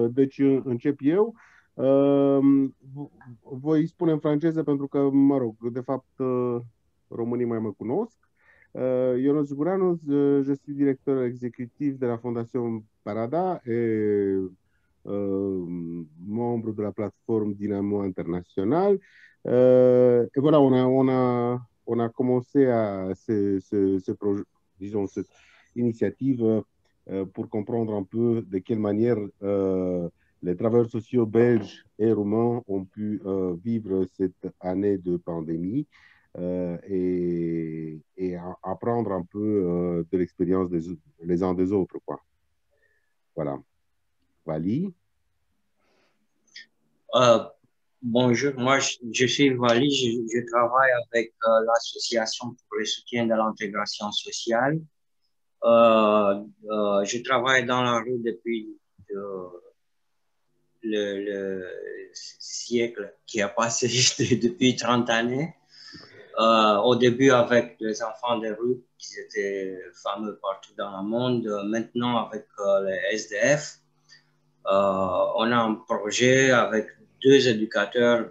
Deci încep eu. Voi spune în franceză pentru că, mă rog, de fapt, românii mai mă cunosc. Ionuț Gureanu, je suis directeur exécutif de la Fondation Parada et membre de la plateforme Dynamo International. Et voilà, on a commencé disons, cette initiative pour comprendre un peu de quelle manière les travailleurs sociaux belges et roumains ont pu vivre cette année de pandémie et apprendre un peu de l'expérience les uns des autres, quoi. Voilà. Vali. Bonjour, moi je suis Vali, je travaille avec l'association pour le soutien de l'intégration sociale. Je travaille dans la rue depuis le siècle qui a passé depuis 30 années. Au début avec les enfants des rues qui étaient fameux partout dans le monde, maintenant avec les SDF. On a un projet avec deux éducateurs,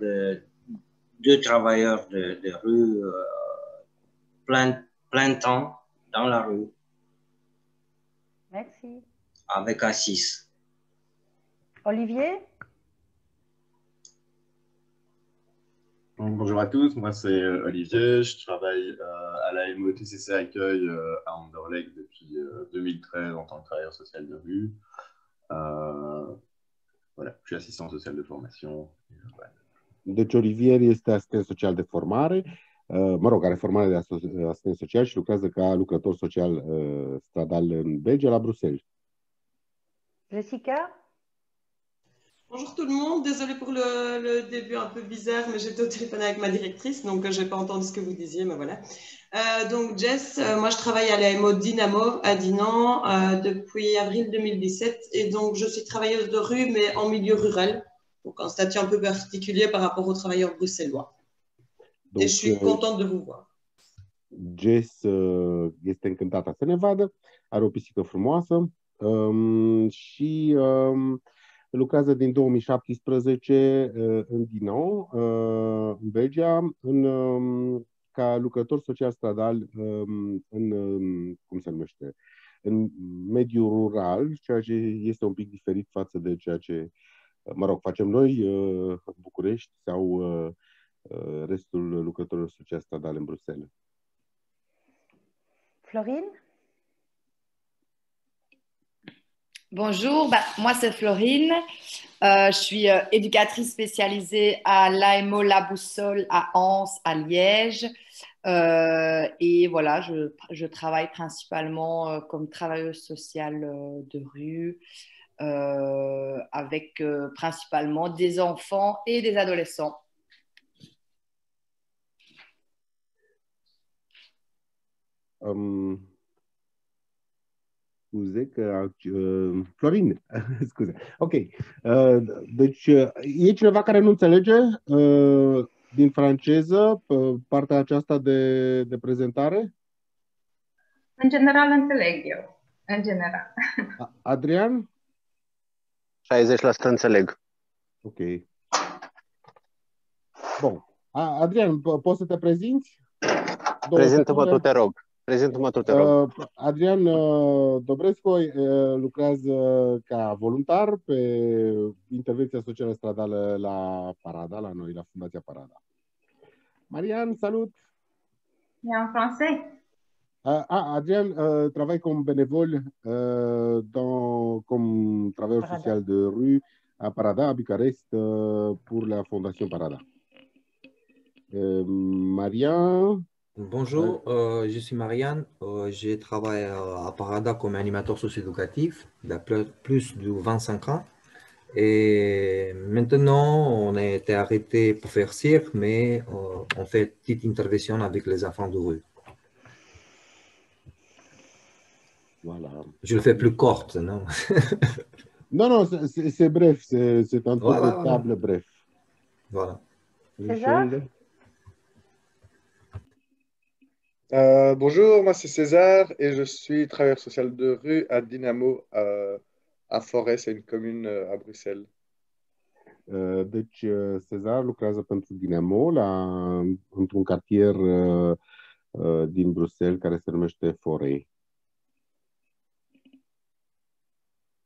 deux travailleurs de rue, plein temps dans la rue. Merci. Avec Assis. Olivier? Bonjour à tous, moi c'est Olivier, je travaille à la MOTCC Accueil à Anderlecht depuis 2013 en tant que travailleur social de rue. Voilà, je suis assistant social de formation. Voilà. Deci Olivier este asistent social de formare, mă rog, are formare de asistent social și lucrează ca lucrător social stradal în Belgia, la Bruxelles. Jessica? Bonjour tout le monde, désolée pour le début un peu bizarre, mais j'étais au téléphone avec ma directrice, donc je n'ai pas entendu ce que vous disiez, mais voilà. Donc Jess, moi je travaille à la MO Dynamo à Dinan depuis avril 2017, et donc je suis travailleuse de rue, mais en milieu rural, donc un statut un peu particulier par rapport aux travailleurs bruxellois. Donc, et je suis contente de vous voir. Jess este încântată să ne vadă, are o pisică frumoasă și lucrează din 2017 în Dinan, în Belgia, ca lucrător social stradal cum se numește, în mediul rural, ceea ce este un pic diferit față de ceea ce, mă rog, facem noi în București sau restul lucrătorilor social stradal în Bruxelles. Florine? Bonjour, moi c'est Florine, je suis éducatrice spécialisée à l'AMO La Boussole à Anse, à Liège, et voilà, je travaille principalement comme travailleuse sociale de rue, avec principalement des enfants et des adolescents. Scuze că... Florin, scuze. Ok. Deci, e cineva care nu înțelege din franceză partea aceasta de prezentare? În general înțeleg eu. În general. Adrian? 60% înțeleg. Ok. Bun. Adrian, poți să te prezinți? Prezintă-mă tu, te rog. Prezintă-mă tu, te rog. Adrian Dobrescu lucrează ca voluntar pe intervenția socială stradală la Parada, la noi, la Fundația Parada. Marian, salut! Et en français? Adrian travaille comme bénévole comme travailleur social de rue à Parada, à Bucarest, pour la Fondation Parada. Marian? Bonjour, je suis Marianne, je travaille à Parada comme animateur socio-éducatif depuis plus de 25 ans et maintenant on a été arrêté pour faire cirque, mais on fait une petite intervention avec les enfants de rue. Voilà. Je le fais plus courte, non? Non, c'est bref, c'est un tour de table bref. Voilà. Bonjour, moi c'est César et je suis travailleur social de rue à Dynamo à Forêt, c'est une commune à Bruxelles. Deci, Cezar lucrează pentru Dinamo într-un cartier din Bruxelles care se numește Forêt.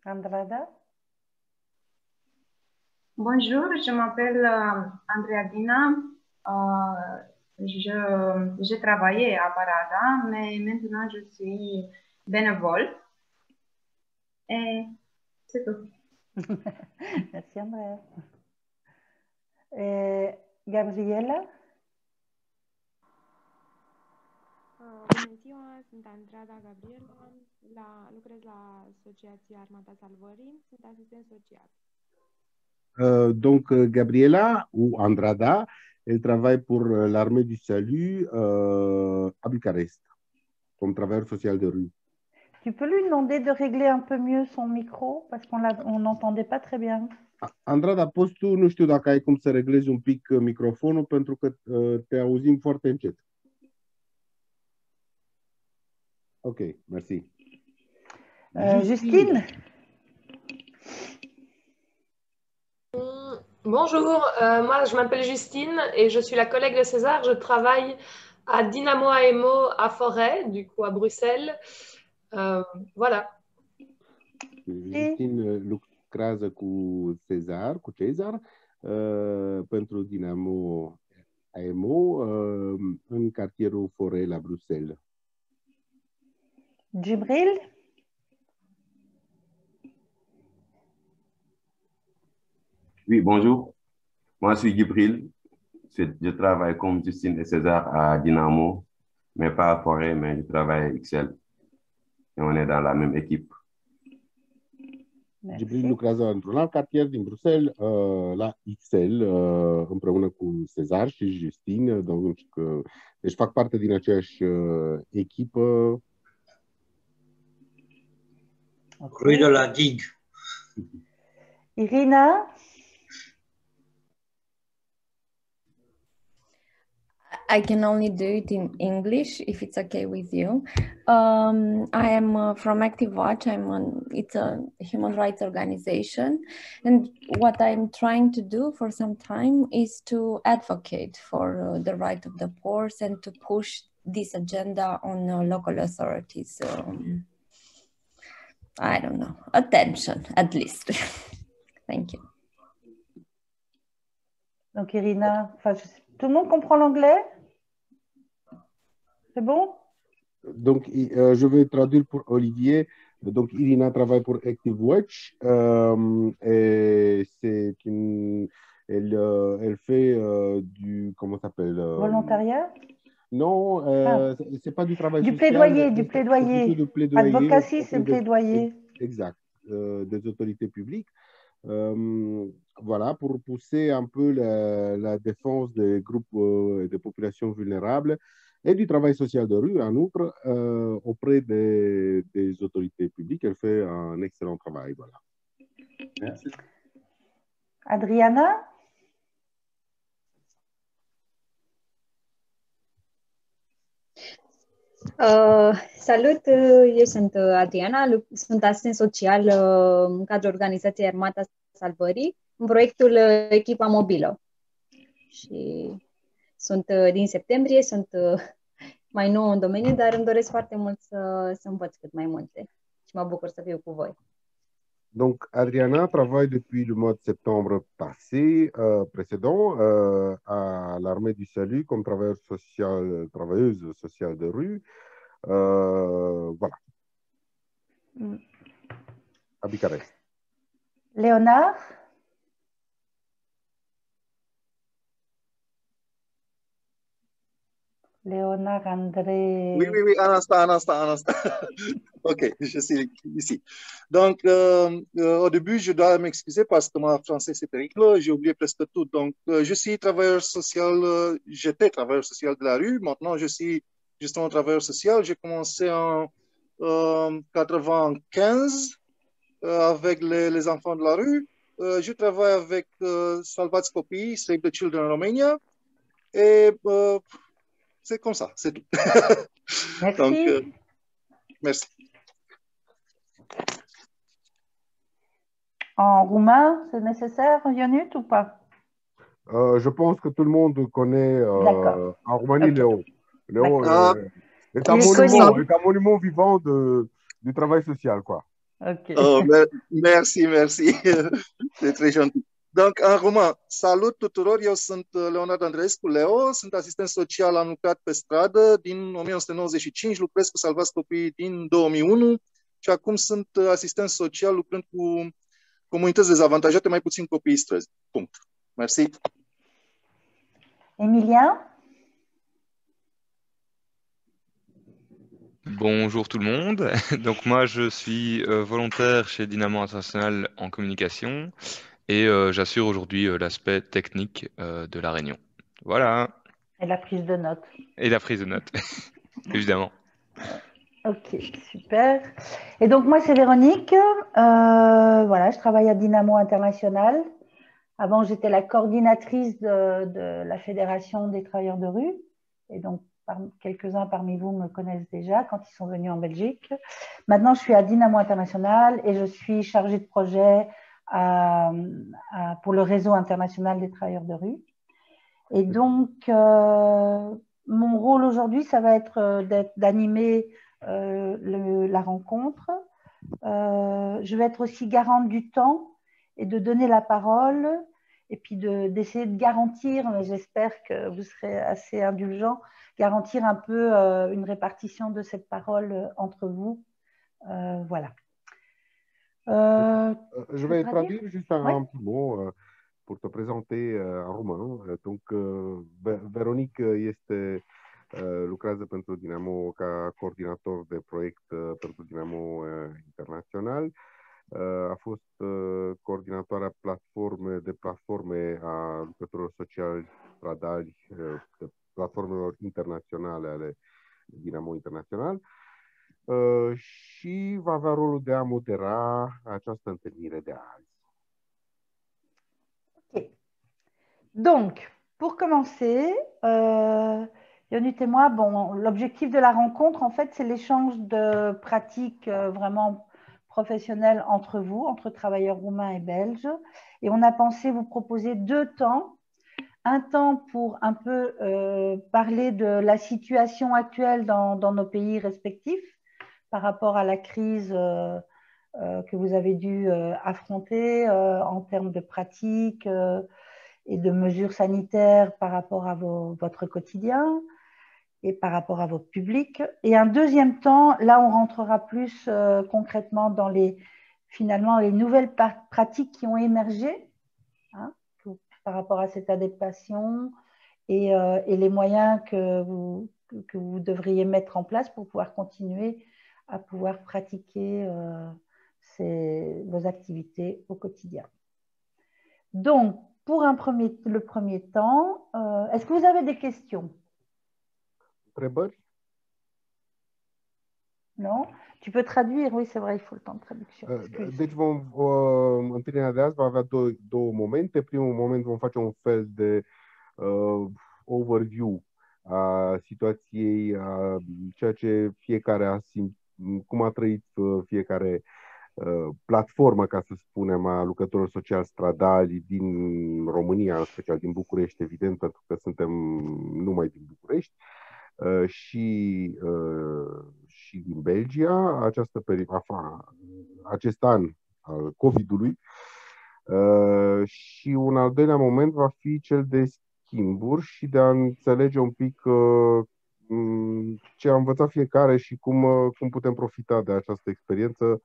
Andrada? Bonjour, je m'appelle Andrea Dina. J'ai travaillé à Parada, mais maintenant je suis bénévole. Et c'est tout. Merci, Andrea. Gabriela? Bună ziua, sunt Andrada Gabriela, lucrez la Asociația Armata Salvării, sunt asistent social. Donc, Gabriela ou Andrada, elle travaille pour l'armée du salut à Bucarest, comme travailleur social de rue. Tu peux lui demander de régler un peu mieux son micro parce qu'on n'entendait pas très bien. Andrada, poți tu, nu știu dacă ai cum să reglezi un pic microfonul pentru că te auzim foarte încet. Ok, merci. Justine? Bonjour, moi je m'appelle Justine et je suis la collègue de César. Je travaille à Dynamo AMO à Forêt, du coup à Bruxelles. Voilà. Justine lucrează cu Cezar, pentru Dynamo AMO în cartierul Forêt la Bruxelles. Djibril? Oui, bonjour. Moi, je suis Djibril. Je travaille comme Justine et César à Dynamo, mais pas à Forêt, mais je travaille à Excel. Et on est dans la même équipe. Djibril lucrează într-un alt cartier din Bruxelles, la Excel, împreună cu Cezar și Justine. Deci fac parte din aceeași echipă. Rue de la Digue. Irina? I can only do it in English if it's okay with you. I am from Active Watch. It's a human rights organization, and what I'm trying to do for some time is to advocate for the right of the poor and to push this agenda on local authorities. I don't know, attention at least. Thank you. Donc Irina, tout le monde comprend l'anglais? C'est bon? Donc, je vais traduire pour Olivier. Donc, Irina travaille pour Active Watch. Et elle fait du... Comment ça s'appelle? Volontariat? Non, c'est pas du travail social. Du plaidoyer. Du plaidoyer. Advocacy, c'est plaidoyer. Exact. Des autorités publiques. Voilà, pour pousser un peu la défense des groupes et des populations vulnérables et du travail social de rue, en outre, auprès des autorités publiques. Elle fait un excellent travail. Voilà. Merci. Adriana? Salut, eu sunt Adriana, sunt asistent social în cadrul organizației Armata Salvării, în proiectul Echipa Mobilă. Și sunt din septembrie, sunt mai nouă în domeniu, dar îmi doresc foarte mult să învăț cât mai multe și mă bucur să fiu cu voi. Donc, Adriana travaille depuis le mois de septembre passé, précédent, à l'Armée du Salut comme travailleuse sociale de rue. Voilà. À Bucarest. Léonard? Léonard André. Oui, Anasta. Ok, je suis ici. Donc, au début, je dois m'excuser parce que mon français, c'est terrible. J'ai oublié presque tout. Donc, je suis travailleur social, j'étais travailleur social de la rue. Maintenant, je suis justement travailleur social. J'ai commencé en 95 avec les enfants de la rue. Je travaille avec Salvați Copiii, Save the Children in Romania. Et c'est comme ça, c'est tout. Merci. Donc, merci. En roumain, c'est nécessaire, Ionut, ou pas? Je pense que tout le monde connaît D'accord. en Roumanie Ok. Léo. Léo D'accord. est Il est connu. est un monument vivant du travail social, quoi. Ok. Merci, merci. C'est très gentil. Donc, în român, salut tuturor, eu sunt Leonard Andreescu Leo, sunt asistent social, am lucrat pe stradă din 1995, lucrez cu Salvați Copiii din 2001 și acum sunt asistent social lucrând cu comunități dezavantajate, mai puțin copiii străzi. Punct. Merci. Emilien? Bonjour tout le monde. Donc moi je suis volontaire chez Dynamo International en communication et j'assure aujourd'hui l'aspect technique de la réunion. Voilà. Et la prise de notes. Et la prise de notes, évidemment. Ok, super. Et donc moi c'est Véronique. Voilà, je travaille à Dynamo International. Avant j'étais la coordinatrice de la Fédération des travailleurs de rue. Et donc quelques-uns parmi vous me connaissent déjà quand ils sont venus en Belgique. Maintenant, je suis à Dynamo International et je suis chargée de projet pour le réseau international des travailleurs de rue. Et donc, mon rôle aujourd'hui, ça va être d'animer la rencontre. Je vais être aussi garante du temps et de donner la parole et puis d'essayer de garantir, mais j'espère que vous serez assez indulgents, garantir un peu une répartition de cette parole entre vous. Voilà. Je vais traduire juste un petit mot pour te présenter en român. Donc, Veronique lucrează pentru Dynamo ca coordinator de proiect pentru Dynamo International. A fost coordonatoarea platforme a lucrătorilor sociali stradali, platformelor internaționale ale Dynamo International și va avea rolul de a modera această întâlnire de azi. Ok. Donc, pour commencer, Ionut et moi, bon, l'objectif de la rencontre, en fait, c'est l'échange de pratiques vraiment professionnelles entre vous, entre travailleurs roumains et belges. Et on a pensé vous proposer 2 temps. Un temps pour un peu parler de la situation actuelle dans nos pays respectifs par rapport à la crise que vous avez dû affronter en termes de pratiques et de mesures sanitaires par rapport à votre quotidien et par rapport à votre public. Et un deuxième temps, là on rentrera plus concrètement dans finalement les nouvelles pratiques qui ont émergé, hein, par rapport à cette adaptation et les moyens que vous devriez mettre en place pour pouvoir continuer à pouvoir pratiquer vos activités au quotidien. Donc, pour le premier temps, est-ce que vous avez des questions? Întrebări? Non? Tu peux traduire, oui, c'est vrai, il faut le temps de traduction. Deci întâlnirea de azi va avea două momente. Primul moment vom face un fel de overview a situației, a ceea ce fiecare a simțit, cum a trăit fiecare platformă, ca să spunem, a lucrătorilor sociali stradali din România, în special din București, evident, pentru că suntem numai din București, și din Belgia, acest an al COVID-ului. Și un al doilea moment va fi cel de schimburi și de a înțelege un pic ce a învățat fiecare și cum putem profita de această experiență,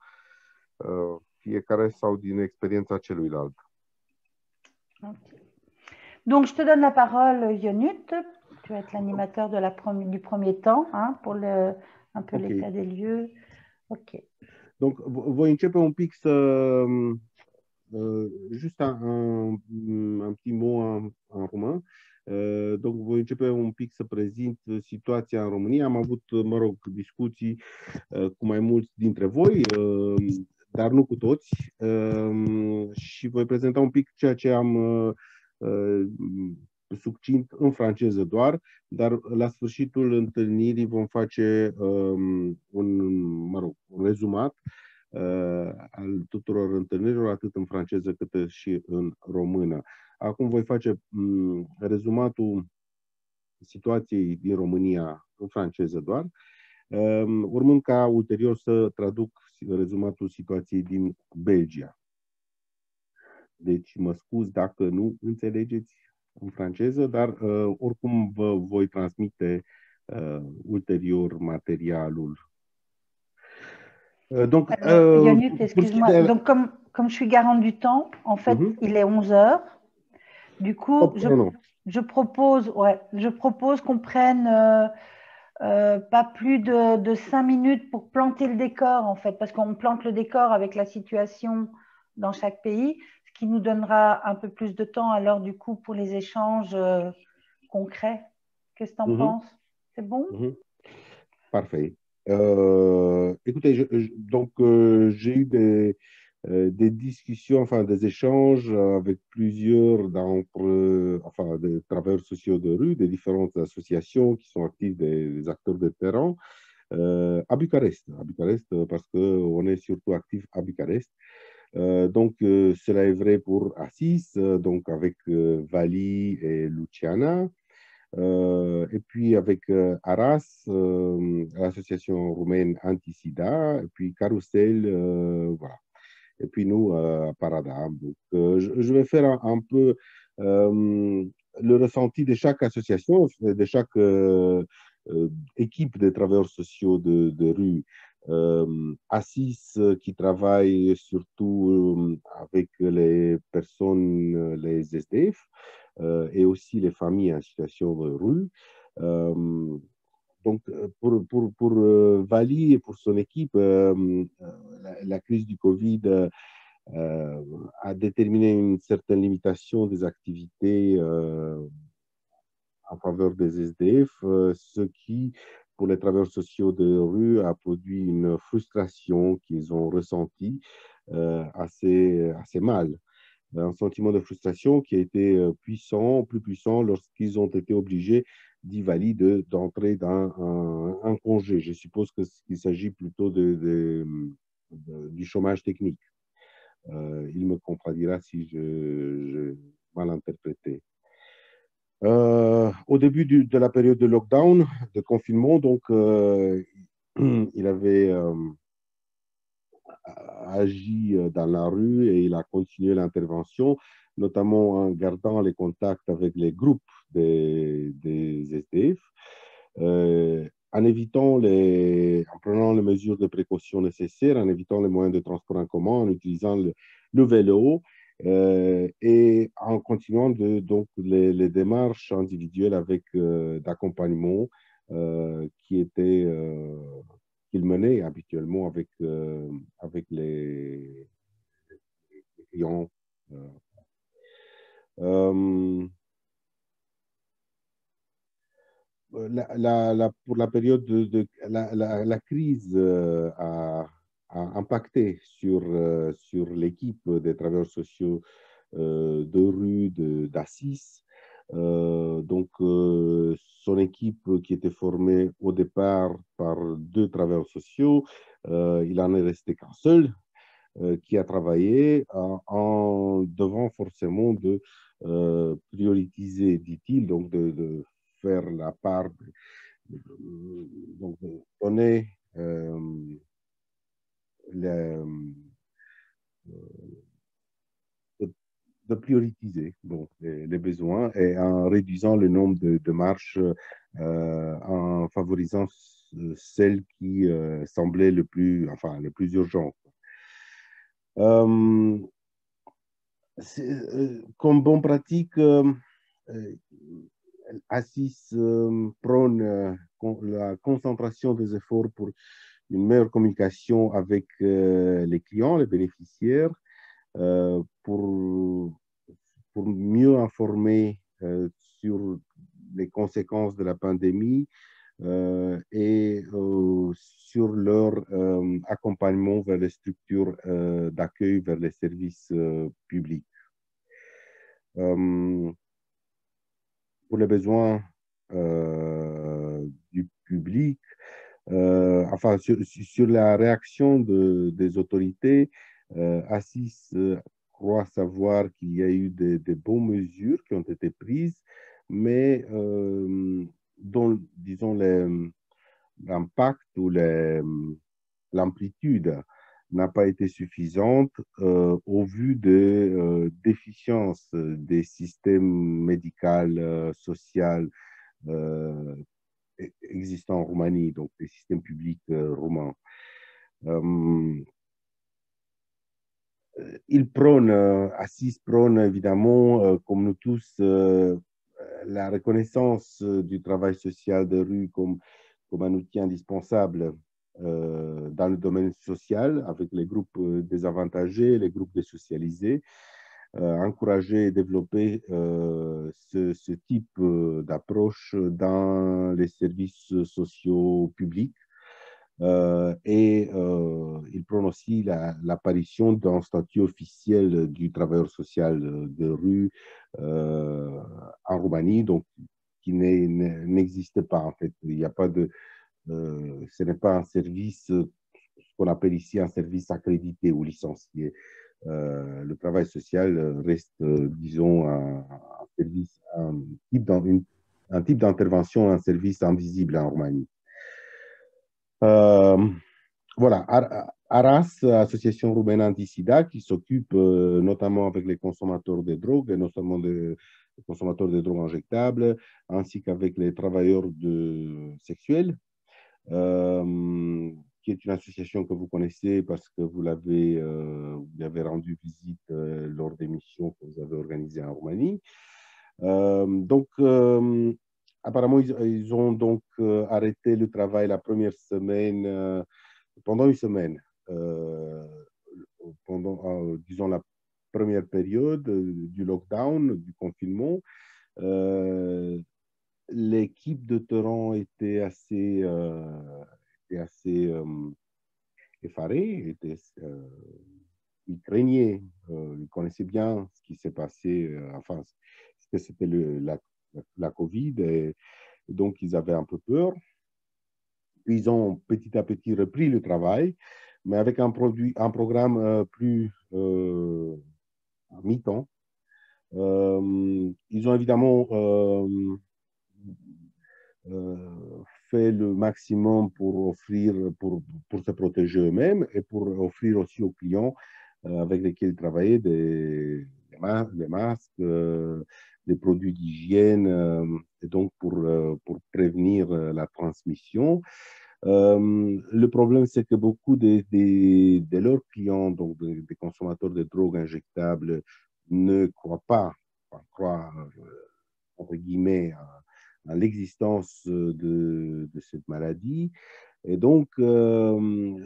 fiecare sau din experiența celuilalt. Okay. Donc, je te donne la parole, Ionut. Tu vas être l'animateur du premier temps, hein, pour un peu l'état des lieux. Ok. Donc, voi începe un pic juste un petit mot en roman. Donc, voi începe un pic să prezint situația în România. Am avut, mă rog, discuții cu mai mulți dintre voi, dar nu cu toți. Și voi prezenta un pic ceea ce am succint în franceză doar, dar la sfârșitul întâlnirii vom face un rezumat al tuturor întâlnirilor, atât în franceză cât și în română. Acum voi face rezumatul situației din România în franceză doar, urmând ca ulterior să traduc rezumatul situației din Belgia. Deci mă scuz dacă nu înțelegeți în franceză, dar oricum vă voi transmite ulterior materialul. Donc, Yannick, excuse-moi. Donc, comme je suis garant du temps, en fait, il est 11 heures. Du coup, je propose qu'on prenne pas plus de 5 minutes pour planter le décor, en fait, parce qu'on plante le décor avec la situation dans chaque pays, ce qui nous donnera un peu plus de temps alors, du coup, pour les échanges concrets. Qu'est-ce que tu en penses? C'est bon? Parfait. Écoutez, donc j'ai eu des discussions, enfin des échanges avec plusieurs des travailleurs sociaux de rue, des différentes associations qui sont actives, des acteurs de terrain à Bucarest, parce qu'on est surtout actif à Bucarest. Donc cela est vrai pour Assis, donc avec Vali et Luciana. Et puis avec Aras, l'association roumaine anti-sida, et puis Carousel, voilà. Et puis nous, à Parada. Donc, je vais faire un peu le ressenti de chaque association, de chaque équipe de travailleurs sociaux de rue. Assis, qui travaille surtout avec les personnes, les SDF, et aussi les familles en situation de rue. Donc, pour Vali et pour son équipe, la crise du Covid a déterminé une certaine limitation des activités en faveur des SDF, ce qui, pour les travailleurs sociaux de rue, a produit une frustration qu'ils ont ressentie assez mal. Un sentiment de frustration qui a été plus puissant lorsqu'ils ont été obligés d'Ivali d'entrer dans un congé. Je suppose qu'il s'agit plutôt du chômage technique. Il me contredira si je mal interprété. Au début de la période de lockdown, de confinement, donc, il avait agi dans la rue et il a continué l'intervention, notamment en gardant les contacts avec les groupes des SDF, en prenant les mesures de précaution nécessaires, en évitant les moyens de transport en commun, en utilisant le vélo et en continuant donc les démarches individuelles avec d'accompagnement qu'il menait habituellement avec les clients. Pour la période la crise a impacté sur l'équipe des travailleurs sociaux de rue d'Assis. Donc, son équipe qui était formée au départ par 2 travailleurs sociaux, il en est resté qu'un seul qui a travaillé en devant forcément de prioriser, dit-il, donc de faire la part, donc de donner de prioriser les besoins et en réduisant le nombre de marches, en favorisant celles qui semblaient le plus urgent. Comme bonne pratique, Assis prône la concentration des efforts pour une meilleure communication avec les clients, les bénéficiaires, pour mieux informer sur les conséquences de la pandémie et sur leur accompagnement vers les structures d'accueil, vers les services publics. Pour les besoins du public, enfin, sur la réaction des autorités, Assis croit savoir qu'il y a eu des bonnes mesures qui ont été prises, mais dont, disons, l'impact ou l'amplitude n'a pas été suffisante au vu des déficiences des systèmes médicaux, sociaux existants en Roumanie, donc des systèmes publics roumains. Assis prône évidemment, comme nous tous, la reconnaissance du travail social de rue comme un outil indispensable dans le domaine social, avec les groupes désavantagés, les groupes désocialisés, encourager et développer ce type d'approche dans les services sociaux publics. Il prône aussi l'apparition d'un statut officiel du travailleur social de rue en Roumanie, donc qui n'existe pas en fait. Il n'y a pas de, ce n'est pas un service, ce qu'on appelle ici un service accrédité ou licencié. Le travail social reste, disons, un type d'intervention, un service invisible en Roumanie. Voilà, ARAS, Association roumaine anti-sida, qui s'occupe notamment avec les consommateurs de drogue, et notamment des consommateurs de drogue injectables, ainsi qu'avec les travailleurs sexuels, qui est une association que vous connaissez parce que vous l'avez rendu visite lors des missions que vous avez organisées en Roumanie. Apparemment, ils ont donc arrêté le travail la première semaine, pendant une semaine, pendant, disons, la première période du lockdown, du confinement. L'équipe de terrain était assez effarée, ils craignaient, ils connaissaient bien ce qui s'est passé, enfin, ce que c'était la Covid, et donc ils avaient un peu peur. Ils ont petit à petit repris le travail, mais avec un programme plus à mi-temps. Ils ont évidemment fait le maximum pour se protéger eux-mêmes et pour offrir aussi aux clients avec lesquels ils travaillaient des masques, des produits d'hygiène, et donc pour prévenir la transmission. Le problème, c'est que beaucoup de leurs clients, donc des consommateurs de drogues injectables, ne croient pas, croient, entre guillemets, à l'existence de cette maladie. Et donc,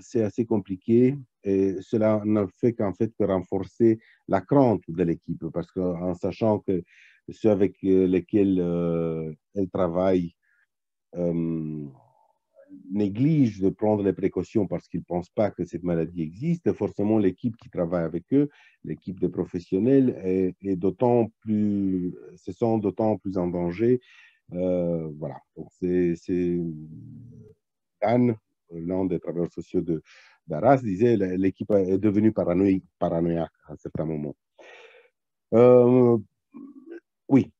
c'est assez compliqué et cela n'a fait qu'en fait que renforcer la crainte de l'équipe parce qu'en sachant que ceux avec lesquels elle travaille négligent de prendre les précautions parce qu'ils ne pensent pas que cette maladie existe, forcément l'équipe qui travaille avec eux, l'équipe de professionnels, se sent d'autant plus en danger. Voilà, donc c'est Dan, l'un des travailleurs sociaux d'Arras, disait l'équipe est devenue paranoïaque à un certain moment. Oui.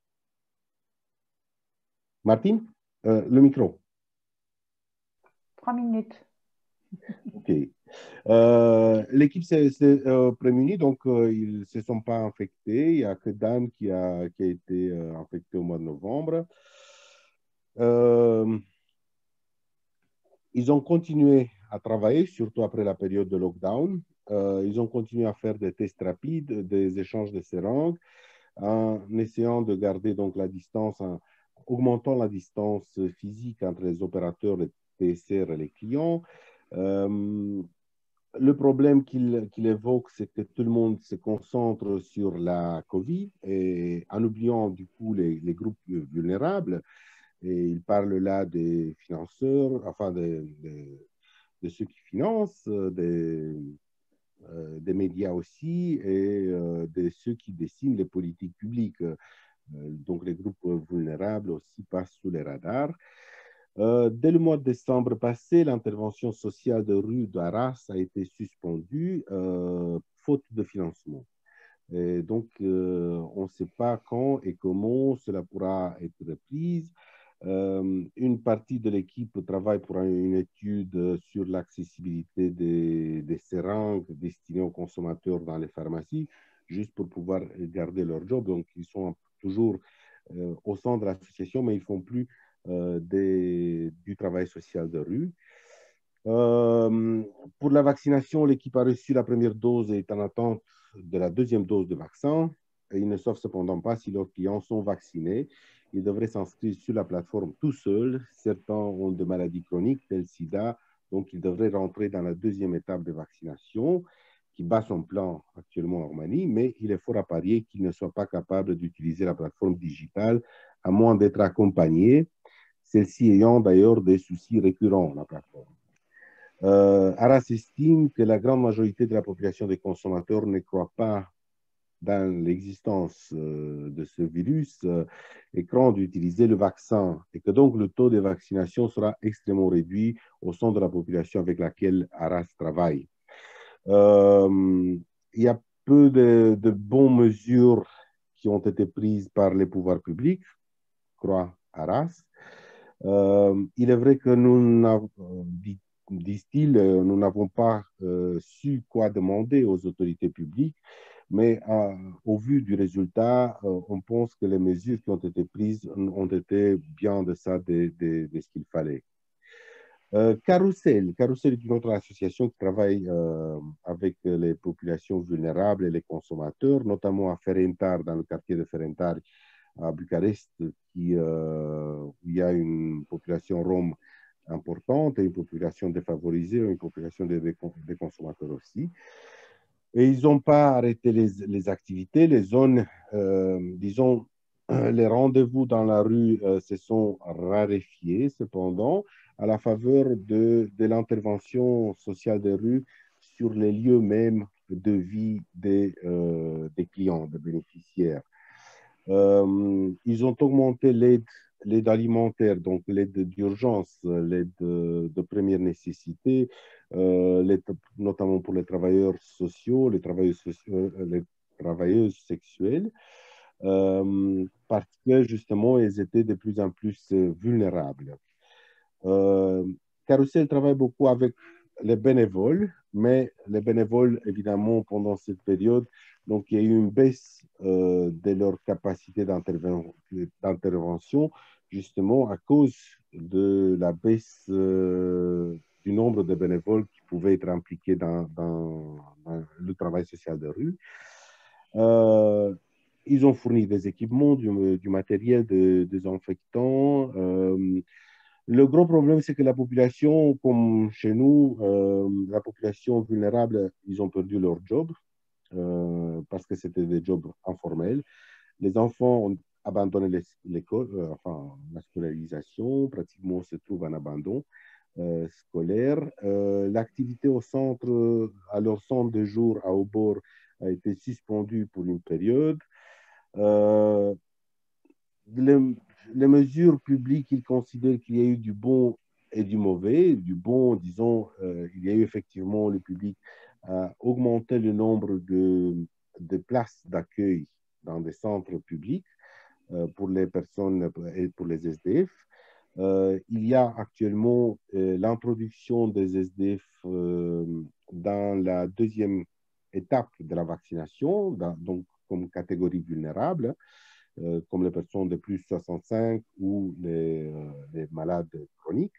Martine, le micro. 3 minutes. OK. L'équipe s'est prémunie, donc ils ne se sont pas infectés. Il n'y a que Dan qui a été infecté au mois de novembre. Ils ont continué à travailler, surtout après la période de lockdown. Ils ont continué à faire des tests rapides, des échanges de seringues, en essayant de garder donc la distance, en augmentant la distance physique entre les opérateurs, les TSR et les clients. Le problème qu'il évoque, c'est que tout le monde se concentre sur la COVID et en oubliant du coup les groupes vulnérables. Et il parle là des financeurs, enfin de ceux qui financent, des médias aussi et de ceux qui dessinent les politiques publiques. Donc les groupes vulnérables aussi passent sous les radars. Dès le mois de décembre passé, l'intervention sociale de rue d'Arras a été suspendue faute de financement. Et donc, on ne sait pas quand et comment cela pourra être reprise. Une partie de l'équipe travaille pour une étude sur l'accessibilité des seringues destinées aux consommateurs dans les pharmacies, juste pour pouvoir garder leur job. Donc, ils sont toujours au sein de l'association, mais ils ne font plus du travail social de rue. Pour la vaccination, l'équipe a reçu la première dose et est en attente de la deuxième dose de vaccin. Et ils ne savent cependant pas si leurs clients sont vaccinés. Ils devraient s'inscrire sur la plateforme tout seuls. Certains ont des maladies chroniques telles SIDA, donc ils devraient rentrer dans la deuxième étape de vaccination qui bat son plan actuellement en Roumanie, mais il est fort à parier qu'ils ne soient pas capables d'utiliser la plateforme digitale à moins d'être accompagnés, celle-ci ayant d'ailleurs des soucis récurrents, la plateforme. Arras estime que la grande majorité de la population des consommateurs ne croit pas dans l'existence de ce virus et craint d'utiliser le vaccin et que donc le taux de vaccination sera extrêmement réduit au sein de la population avec laquelle Arras travaille. Il y a peu de bonnes mesures qui ont été prises par les pouvoirs publics, croit Arras. Il est vrai que disent-ils, nous n'avons pas su quoi demander aux autorités publiques, mais au vu du résultat, on pense que les mesures qui ont été prises ont été bien en deçà de ce qu'il fallait. Carousel est une autre association qui travaille avec les populations vulnérables et les consommateurs, notamment à Ferentar, dans le quartier de Ferentar, à Bucarest, où il y a une population rome importante et une population défavorisée, une population des consommateurs aussi. Et ils n'ont pas arrêté les activités, les zones, disons, les rendez-vous dans la rue se sont raréfiés, cependant, à la faveur de l'intervention sociale des rues sur les lieux mêmes de vie des clients, des bénéficiaires. Ils ont augmenté l'aide alimentaire, donc l'aide d'urgence, l'aide de première nécessité, notamment pour les travailleurs sociaux, les travailleuses sexuelles, parce que justement, elles étaient de plus en plus vulnérables. Carousel travaille beaucoup avec les bénévoles, mais les bénévoles, évidemment, pendant cette période, donc il y a eu une baisse de leur capacité d'intervention, justement à cause de la baisse du nombre de bénévoles qui pouvaient être impliqués dans le travail social de rue. Ils ont fourni des équipements, du matériel, des désinfectants. Le gros problème, c'est que la population, comme chez nous, la population vulnérable, ils ont perdu leur job parce que c'était des jobs informels. Les enfants ont abandonné l'école, enfin la scolarisation, pratiquement se trouve en abandon scolaire. L'activité au centre, à leur centre de jour à Aubord, a été suspendue pour une période. Les mesures publiques, ils considèrent qu'il y a eu du bon et du mauvais. Du bon, disons, il y a eu effectivement le public a augmenté le nombre de places d'accueil dans des centres publics pour les personnes et pour les SDF. Il y a actuellement l'introduction des SDF dans la deuxième étape de la vaccination, donc comme catégorie vulnérable, comme les personnes de plus de 65 ou les malades chroniques.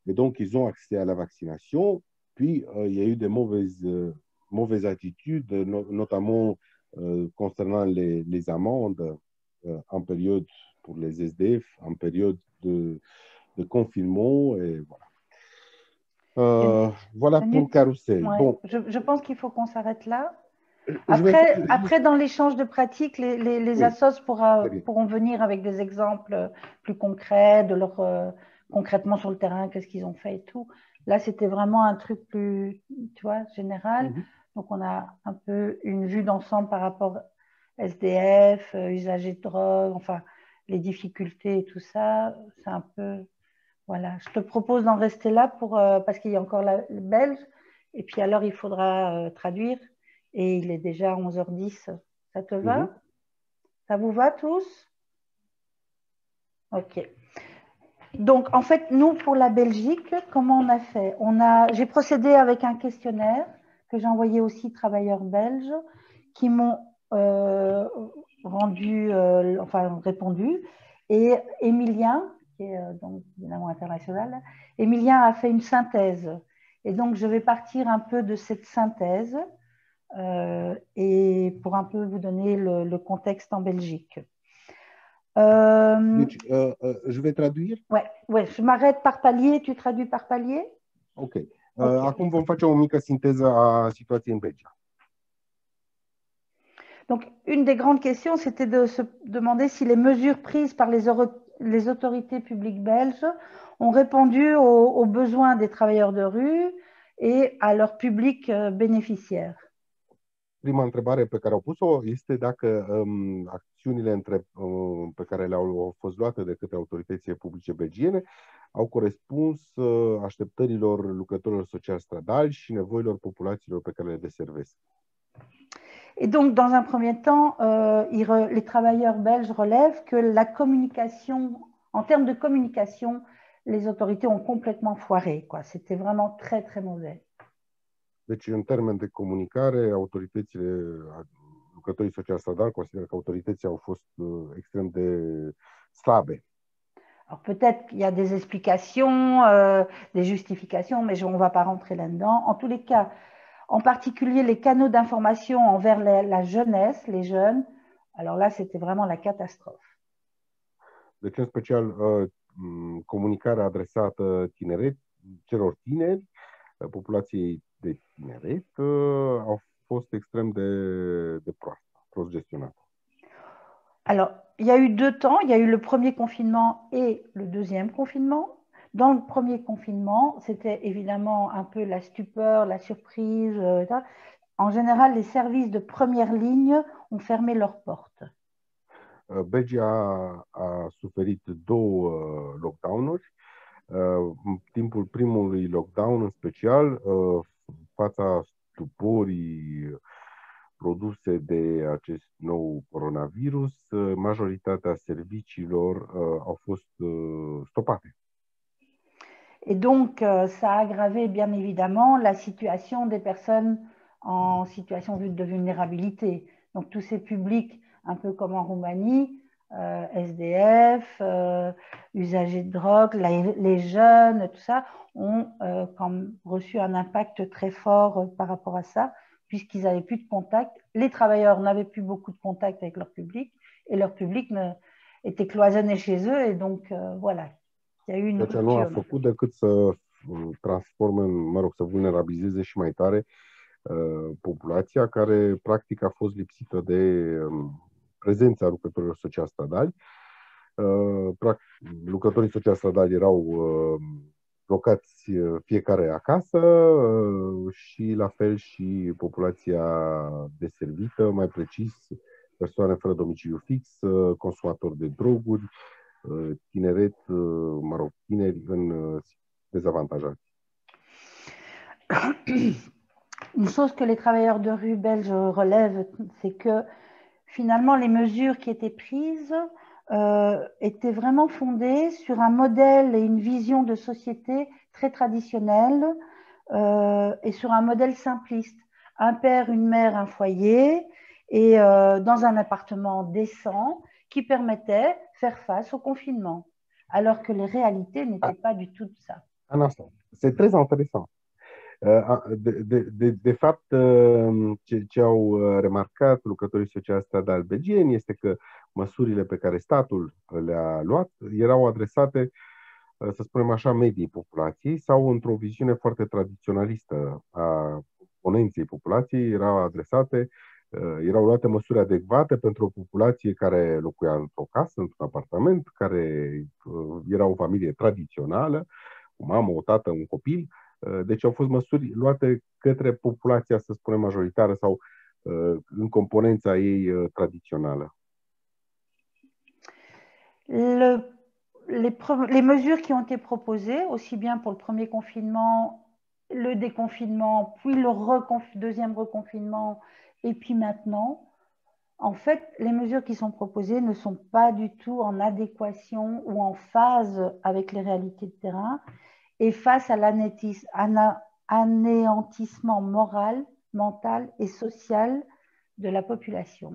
Et donc, ils ont accès à la vaccination. Puis, il y a eu des mauvaises attitudes, notamment concernant les amendes en période pour les SDF, en période de confinement. Et voilà. Voilà pour Carousel. Ouais. Bon. Je pense qu'il faut qu'on s'arrête là. Après, dans l'échange de pratiques, les assos pourront venir avec des exemples plus concrets de concrètement sur le terrain, qu'est-ce qu'ils ont fait et tout. Là, c'était vraiment un truc plus, tu vois, général. Donc, on a un peu une vue d'ensemble par rapport SDF, usagers de drogue, enfin, les difficultés et tout ça. C'est un peu Voilà, je te propose d'en rester là parce qu'il y a encore le belge. Et puis alors, il faudra traduire. Et il est déjà 11h10. Ça te va? Ça vous va tous? OK. Donc, en fait, nous, pour la Belgique, comment on a fait? J'ai procédé avec un questionnaire que j'ai envoyé aussi aux travailleurs belges qui m'ont répondu. Et Emilien, qui est donc évidemment international, Emilien a fait une synthèse. Et donc, je vais partir un peu de cette synthèse et pour un peu vous donner le contexte en Belgique. Deci, je vais traduire? Ouais, je m'arrête par palier, tu traduis par palier? Ok. Acum vom face o mică sinteză a situației în Belgia. Donc, une des grandes questions, c'était de se demander si les mesures prises par les autorités publiques belges ont répondu aux besoins des travailleurs de rue et à leur public bénéficiaire. Prima întrebare pe care au pus-o este dacă acțiunile pe care le-au fost luate de către autoritățile publice belgiene au corespuns așteptărilor lucrătorilor sociali stradali și nevoilor populațiilor pe care le deservesc. Et donc, dans un premier temps, les travailleurs belges relèvent que la communication, en termes de communication, les autorités ont complètement foiré, quoi. C'était vraiment très, très mauvais. Deci, în termen de comunicare, lucrătorii sociali stradali consideră că autoritățile au fost extrem de slabe. Alors peut-être qu'il y a des explications, des justifications, mais on ne va pas rentrer là-dedans. En tous les cas, en particulier les canaux d'information envers la jeunesse, les jeunes, alors là, c'était vraiment la catastrophe. Deci, în special, comunicarea adresată celor tineri, populației de tineret, au fost extrem de prost gestionată. Alors, il y a eu deux temps. Il y a eu le premier confinement et le deuxième confinement. Dans le premier confinement, c'était évidemment un peu la stupeur, la surprise. En général, les services de première ligne ont fermé leurs portes. Belgia a suferit două lockdown-uri. În timpul primului lockdown, în special, fața stuporii produse de acest nou coronavirus, majoritatea serviciilor au fost stopate. Et donc, ça a aggravé bien évidemment la situation des personnes en situation de vulnérabilité. Donc, tous ces publics, un peu comme en Roumanie, SDF, usagers de drogue, les jeunes, tout ça, ont reçu un impact très fort par rapport à ça, puisqu'ils n'avaient plus de contact. Les travailleurs n'avaient plus beaucoup de contact avec leur public, et leur public était cloisonné chez eux, et donc voilà. Il y a eu une rupture. Nu a făcut decât să transforme, să vulnerabilizeze și mai tare populația care practic a fost lipsită de prezența lucrătorilor sociali stradali. Lucrătorii sociali stradali erau blocați fiecare acasă și la fel și populația deservită, mai precis persoane fără domiciliu fix, consumatori de droguri, tineret, tineri în désavantageați. Une chose que les travailleurs de rue belges relèvent, c'est que finalement les mesures qui étaient prises étaient vraiment fondées sur un modèle et une vision de société très traditionnelle et sur un modèle simpliste. Un père, une mère, un foyer et dans un appartement décent qui permettait de faire face au confinement, alors que les réalités n'étaient pas du tout ça. C'est très intéressant. De fapt, ce au remarcat lucrătorii sociali stradali belgieni este că măsurile pe care statul le-a luat erau adresate, să spunem așa, mediei populației sau într-o viziune foarte tradiționalistă a componenței populației, erau luate măsuri adecvate pentru o populație care locuia într-o casă, într-un apartament, care era o familie tradițională, o mamă, o tată, un copil. Deci au fost măsuri luate către populația, să spunem, majoritară sau în componența ei tradițională. les mesures qui ont été proposées, aussi bien pour le premier confinement, le déconfinement, puis le deuxième reconfinement, et puis maintenant, en fait, les mesures qui sont proposées ne sont pas du tout en adéquation ou en phase avec les réalités de terrain et face à l'anéantissement moral, mental et social de la population.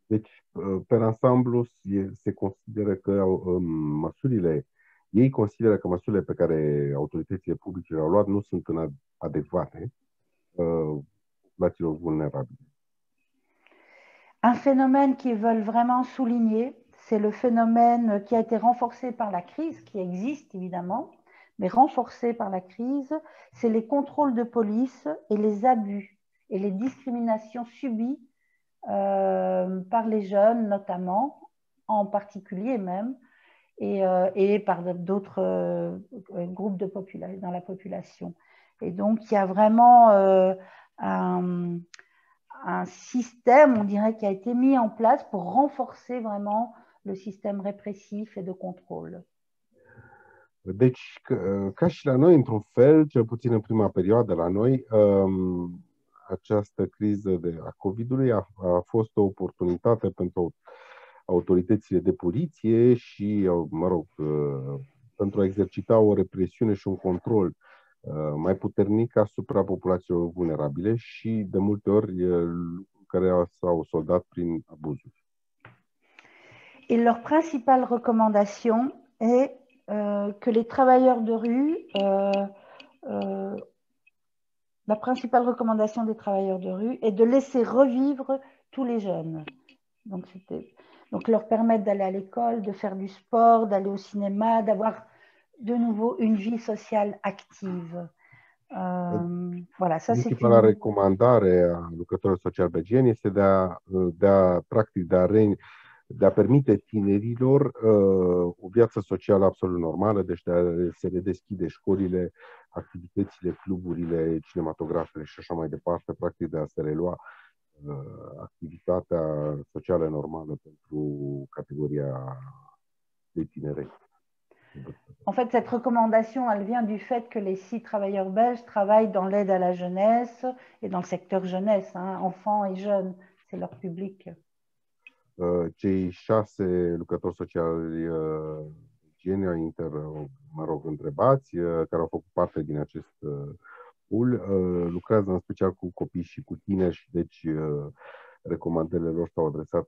Deci, pe ansamblu, se consideră că ei consideră că măsurile pe care autoritățile publice le-au luat nu sunt adecvate populațiilor vulnerabile. Un phénomène qu'ils veulent vraiment souligner, c'est le phénomène qui a été renforcé par la crise, qui existe évidemment, mais renforcé par la crise, c'est les contrôles de police et les abus et les discriminations subies par les jeunes notamment, en particulier même, et par d'autres groupes dans la population. Et donc, il y a vraiment un système, on dirait, qui a été mis en place pour renforcer vraiment le système répressif et de contrôle. Deci, ca și la noi, într-un fel, cel puțin în prima perioadă la noi, această criză a COVID-ului a fost o oportunitate pentru autoritățile de poliție și, mă rog, pentru a exercita o represiune și un control mai puternic asupra populațiilor vulnerabile și, de multe ori, care s-au soldat prin abuzuri. Et leur principale recommandation est que les travailleurs de rue, la principale recommandation des travailleurs de rue est de laisser revivre tous les jeunes. Donc leur permettre d'aller à l'école, de faire du sport, d'aller au cinéma, d'avoir de nouveau une vie sociale active. Voilà, ça c'est principala recomandare a lucrătorilor sociali belgieni este de a permite tinerilor o viață socială absolut normală, deci de a se redeschide școlile, activitățile, cluburile, cinematografele și așa mai departe, practic de a se relua activitatea socială normală pentru categoria de tineret. En fait, cette recommandation, elle vient du fait que les 6 travailleurs belges travaillent dans l'aide à la jeunesse et dans le secteur jeunesse, hein, enfants et jeunes, c'est leur public. Cei 6 lucrători sociali întrebați, care au făcut parte din acest pool, lucrează în special cu copii și cu tineri și deci recomandările lor s-au adresat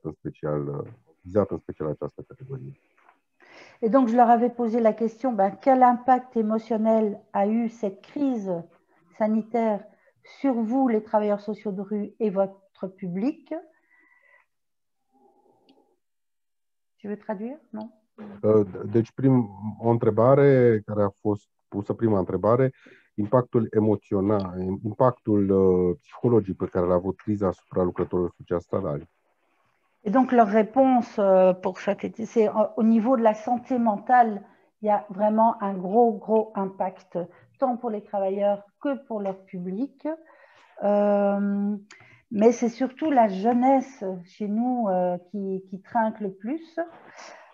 vizat în special această categorie. Et donc, je leur avais posé la question, quel impact émotionnel a eu cette crise sanitaire sur vous, les travailleurs sociaux de rue, et votre public? Tu veux traduire? Non? Deci, o întrebare care a fost pusă, prima întrebare, impactul emoțional, impactul psihologic pe care l-a avut criza asupra lucrătorilor sociali stradali. Et donc, leur réponse pour cette, c'est au niveau de la santé mentale, il y a vraiment un gros impact, tant pour les travailleurs que pour leur public. Mais c'est surtout la jeunesse chez nous qui trinque le plus,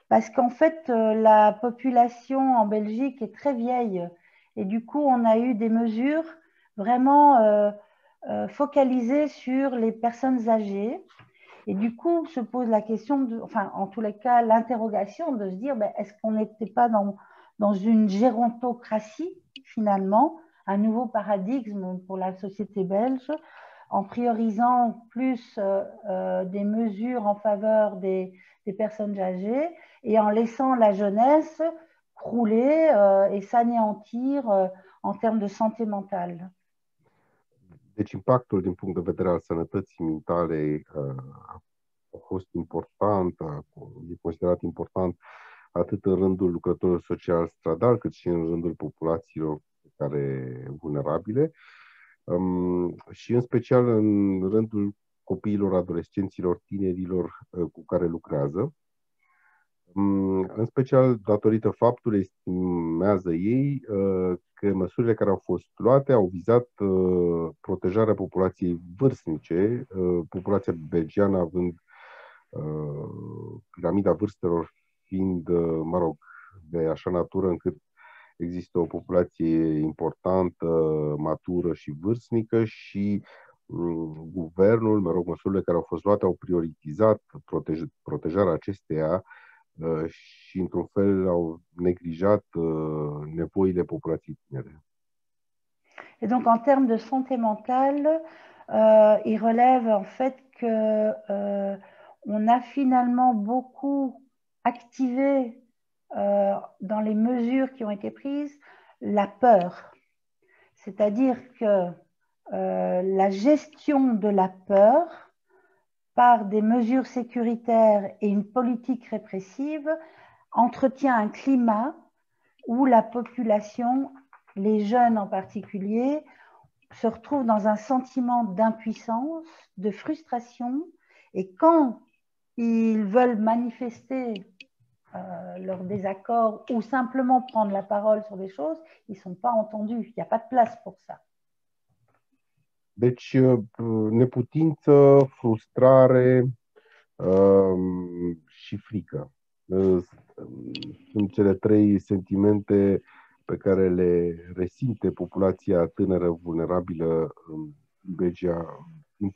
parce qu'en fait, la population en Belgique est très vieille. Et du coup, on a eu des mesures vraiment focalisées sur les personnes âgées. Et du coup, se pose la question, en tous les cas, l'interrogation de se dire, est-ce qu'on n'était pas dans une gérontocratie, finalement, un nouveau paradigme pour la société belge, en priorisant plus des mesures en faveur des personnes âgées et en laissant la jeunesse crouler et s'anéantir en termes de santé mentale. Deci impactul din punct de vedere al sănătății mentale a fost important, e considerat important atât în rândul lucrătorilor sociali stradali, cât și în rândul populațiilor vulnerabile și în special în rândul copiilor, adolescenților, tinerilor cu care lucrează. În special datorită faptului, estimează ei, că măsurile care au fost luate au vizat protejarea populației vârstnice, populația belgiană având piramida vârstelor fiind, mă rog, de așa natură încât există o populație importantă, matură și vârstnică și guvernul, mă rog, măsurile care au fost luate au prioritizat protejarea acesteia și, într-un fel, au neglijat nevoile populației tinere. Et donc, en termes de santé mentale, il relève en fait que on a finalement beaucoup activé dans les mesures qui ont été prises la peur. C'est-à-dire que la gestion de la peur par des mesures sécuritaires et une politique répressive entretient un climat où la population, les jeunes en particulier, se retrouvent dans un sentiment d'impuissance, de frustration, et quand ils veulent manifester leur désaccord ou simplement prendre la parole sur des choses, ils ne sont pas entendus. Il n'y a pas de place pour ça. Deci, neputință, frustrare și frică. Sunt cele trei sentimente pe care le resimte populația tânără vulnerabilă în Belgia în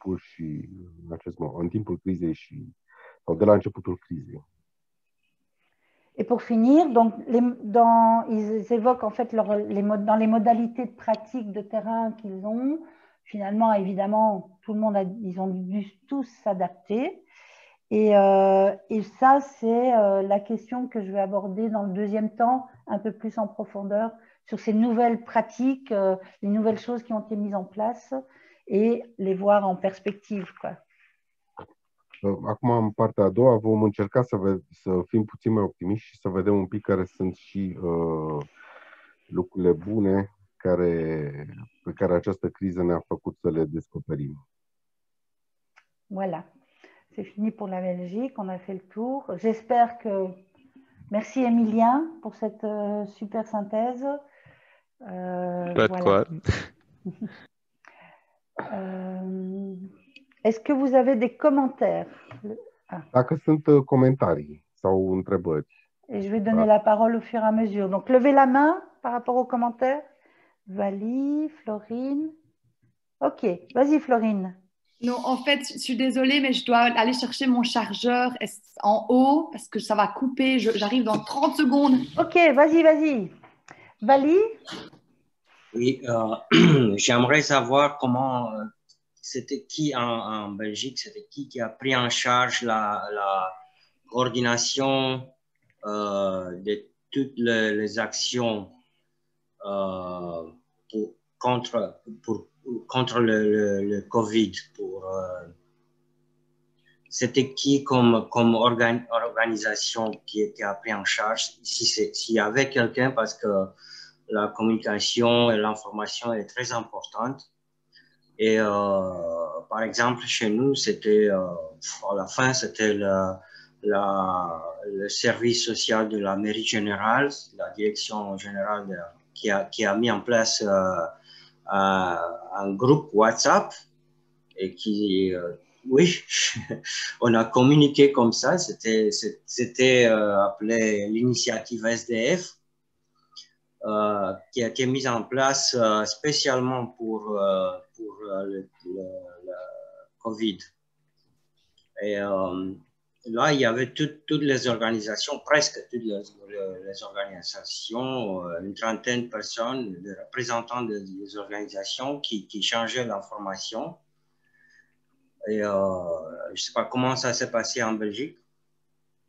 timpul crizei sau de la începutul crizei. Et pour finir, donc ils évoquent en fait dans les modalités de pratique de terrain qu'ils ont. Finalement, évidemment, ils ont dû tous s'adapter. Et ça, c'est la question que je vais aborder dans le deuxième temps, un peu plus en profondeur, sur ces nouvelles pratiques, les nouvelles choses qui ont été mises en place et les voir en perspective, quoi. Acum, în partea a doua, vom încerca să fim puțin mai optimiști și să vedem un pic care sunt și lucrurile bune pe care această criză ne-a făcut să le descoperim. Voilà. C'est fini pour la Belgique, on a fait le tour. J'espère que... Merci Emilien pour cette super synthèse. Pas de quoi. Est-ce que vous avez des commentaires? Dacă sunt comentarii sau întrebări. Et je vais donner la parole au fur et à mesure. Donc, levez la main par rapport aux commentaires. Valie, Florine. Ok, vas-y Florine. Non, en fait, je suis désolée, mais je dois aller chercher mon chargeur en haut parce que ça va couper. J'arrive dans 30 secondes. Ok, vas-y. Valie? Oui, j'aimerais savoir comment c'était qui en Belgique, c'était qui a pris en charge la coordination de toutes les actions contre le Covid. C'était qui comme organisation qui a pris en charge, s'il y avait quelqu'un, parce que la communication et l'information est très importante. Et par exemple, chez nous, c'était à la fin, c'était le service social de la mairie générale, la direction générale qui a mis en place un groupe WhatsApp et qui, oui, on a communiqué comme ça. C'était appelé l'initiative SDF. Qui a été mise en place spécialement pour le Covid. Et là, il y avait toutes les organisations, presque toutes les organisations, une trentaine de personnes, des représentants des organisations qui changeaient l'information. Et je ne sais pas comment ça s'est passé en Belgique.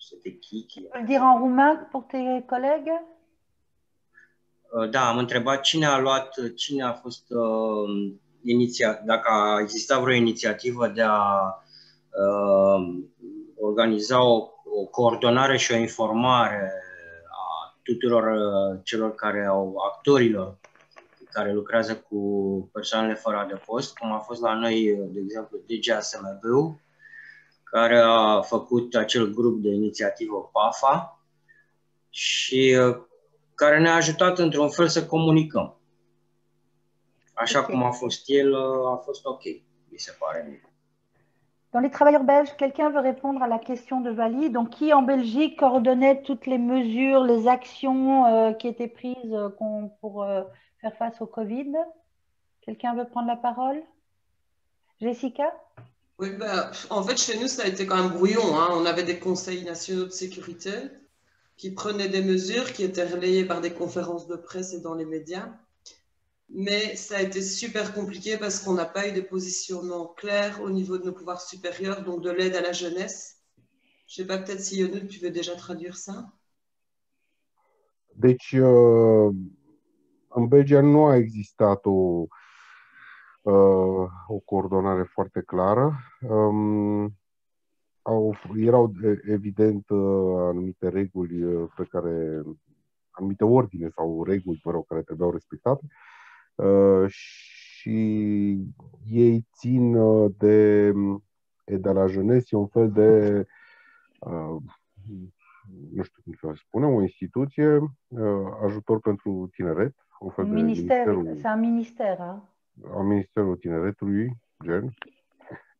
C'était qui? Tu peux le dire en roumain pour tes collègues? Da, am întrebat cine a fost dacă a existat vreo inițiativă de a organiza o coordonare și o informare a tuturor actorilor care lucrează cu persoanele fără adăpost, cum a fost la noi, de exemplu, DGASMB-ul, care a făcut acel grup de inițiativă PAFA și care ne-a ajutat într-un fel să comunicăm. Așa cum a fost el, a fost ok, mi se pare. Dans les travailleurs belges, quelqu'un veut répondre à la question de Vali. Donc, qui en Belgique coordonnait toutes les mesures, les actions qui étaient prises pour faire face au Covid? Quelqu'un veut prendre la parole? Jessica? Oui, bah, en fait, chez nous, ça a été quand même brouillon, hein. On avait des conseils nationaux de sécurité qui prenaient des mesures qui étaient relayées par des conférences de presse et dans les médias. Mais ça a été super compliqué parce qu'on n'a pas eu de positionnement clair au niveau de nos pouvoirs supérieurs, donc de l'aide à la jeunesse. Je sais pas, peut-être si Yonut, tu veux déjà traduire ça? Deci, în Belgia nu a existat o coordonare foarte clară. Erau evident anumite reguli pe care, anumite ordine sau reguli, mă rog, care trebuiau respectate. Și ei țin de la jeunesse, un fel de nu știu cum să spune, o instituție, ajutor pentru tineret, un fel de ministerul, c'est un ministère, hein? Al Ministerul Tineretului, gen,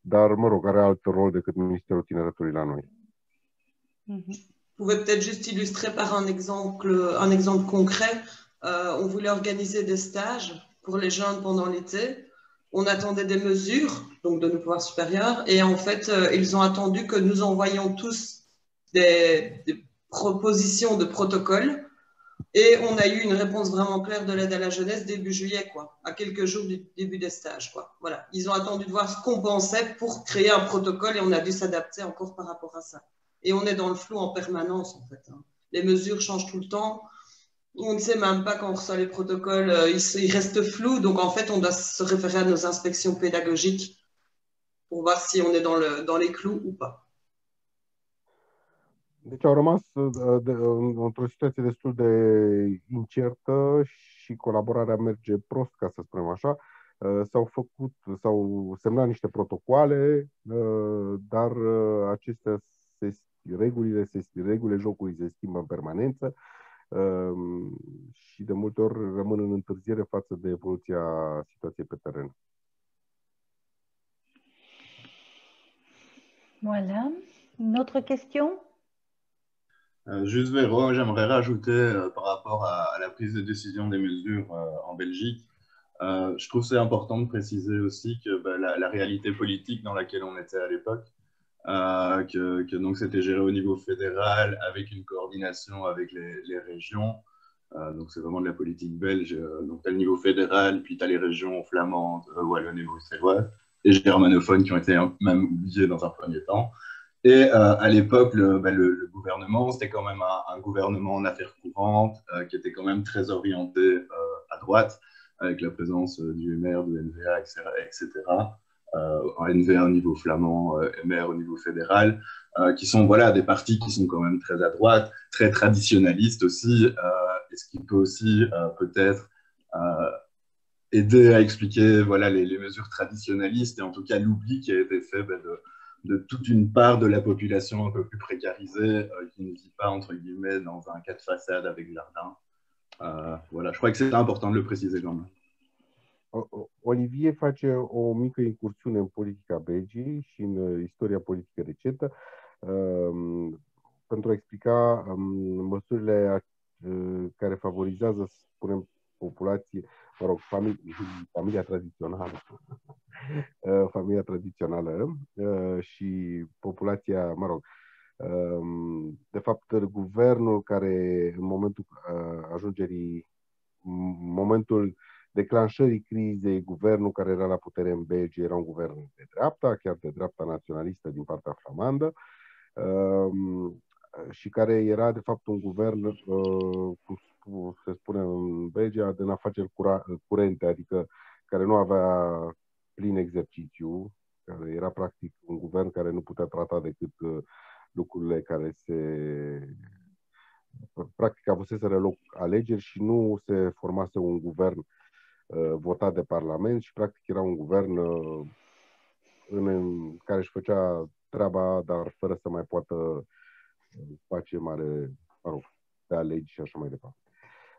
dar, mă rog, are alt rol decât Ministerul Tineretului la noi. Pouvez peut-être juste illustrer par un exemple concret. On voulait organiser des stages pour les jeunes pendant l'été. On attendait des mesures, donc de nos pouvoirs supérieurs, et en fait, ils ont attendu que nous envoyions tous des propositions de protocole, et on a eu une réponse vraiment claire de l'aide à la jeunesse début juillet, quoi, à quelques jours du début des stages, quoi. Voilà. Ils ont attendu de voir ce qu'on pensait pour créer un protocole, et on a dû s'adapter encore par rapport à ça. Et on est dans le flou en permanence, en fait, hein. Les mesures changent tout le temps. On ne sait même pas quand on reçoit les protocoles, ils restent flous. Donc, en fait, on doit se référer à nos inspections pédagogiques pour voir si on est dans les clous ou pas. Deci au rămas într-o situație destul de incertă și colaborarea merge prost, ca să spunem așa. S-au semnat niște protocoale, dar acestea regulile jocului se schimbă în permanență și de multe ori rămân în întârziere față de evoluția situației pe teren. Voilà. Une autre question? Juste Véro, j'aimerais rajouter par rapport à la prise de décision des mesures en Belgique. Je trouve que c'est important de préciser aussi que la réalité politique dans laquelle on était à l'époque, que donc c'était géré au niveau fédéral avec une coordination avec les régions. Donc c'est vraiment de la politique belge. Donc tu as le niveau fédéral, puis tu as les régions flamandes, wallonnes et bruxelloises, et germanophones qui ont été même oubliées dans un premier temps. Et à l'époque, le gouvernement, c'était quand même un gouvernement en affaires courantes qui était quand même très orienté à droite, avec la présence du MR, du NVA, etc. NVA au niveau flamand, MR au niveau fédéral, qui sont voilà, des partis qui sont quand même très à droite, très traditionnalistes aussi, et ce qui peut aussi peut-être aider à expliquer voilà, les mesures traditionnalistes et en tout cas l'oubli qui a été fait de toute une part de la population un peu plus précarisée qui ne vit pas, entre guillemets, dans un cas de façade avec jardin. Voilà, je crois que c'est important de le préciser quand même. Olivier face o mică incursiune în politica Belgiei și în istoria politică recentă pentru a explica măsurile care favorizează, să spunem, populație, mă rog, familia tradițională și populația, mă rog, de fapt, guvernul care în momentul declanșării crizei, guvernul care era la putere în Belgia era un guvern de dreapta, chiar de dreapta naționalistă din partea flamandă, și care era, de fapt, un guvern, cum se spune în Belgia, de afaceri curente, adică care nu avea plin exercițiu, care era, practic, un guvern care nu putea trata decât lucrurile care practic avuseseră loc alegeri și nu se formase un guvern votat de Parlament și practic era un guvern în care își făcea treaba, dar fără să mai poată face mare, mă rog, de legi și așa mai departe.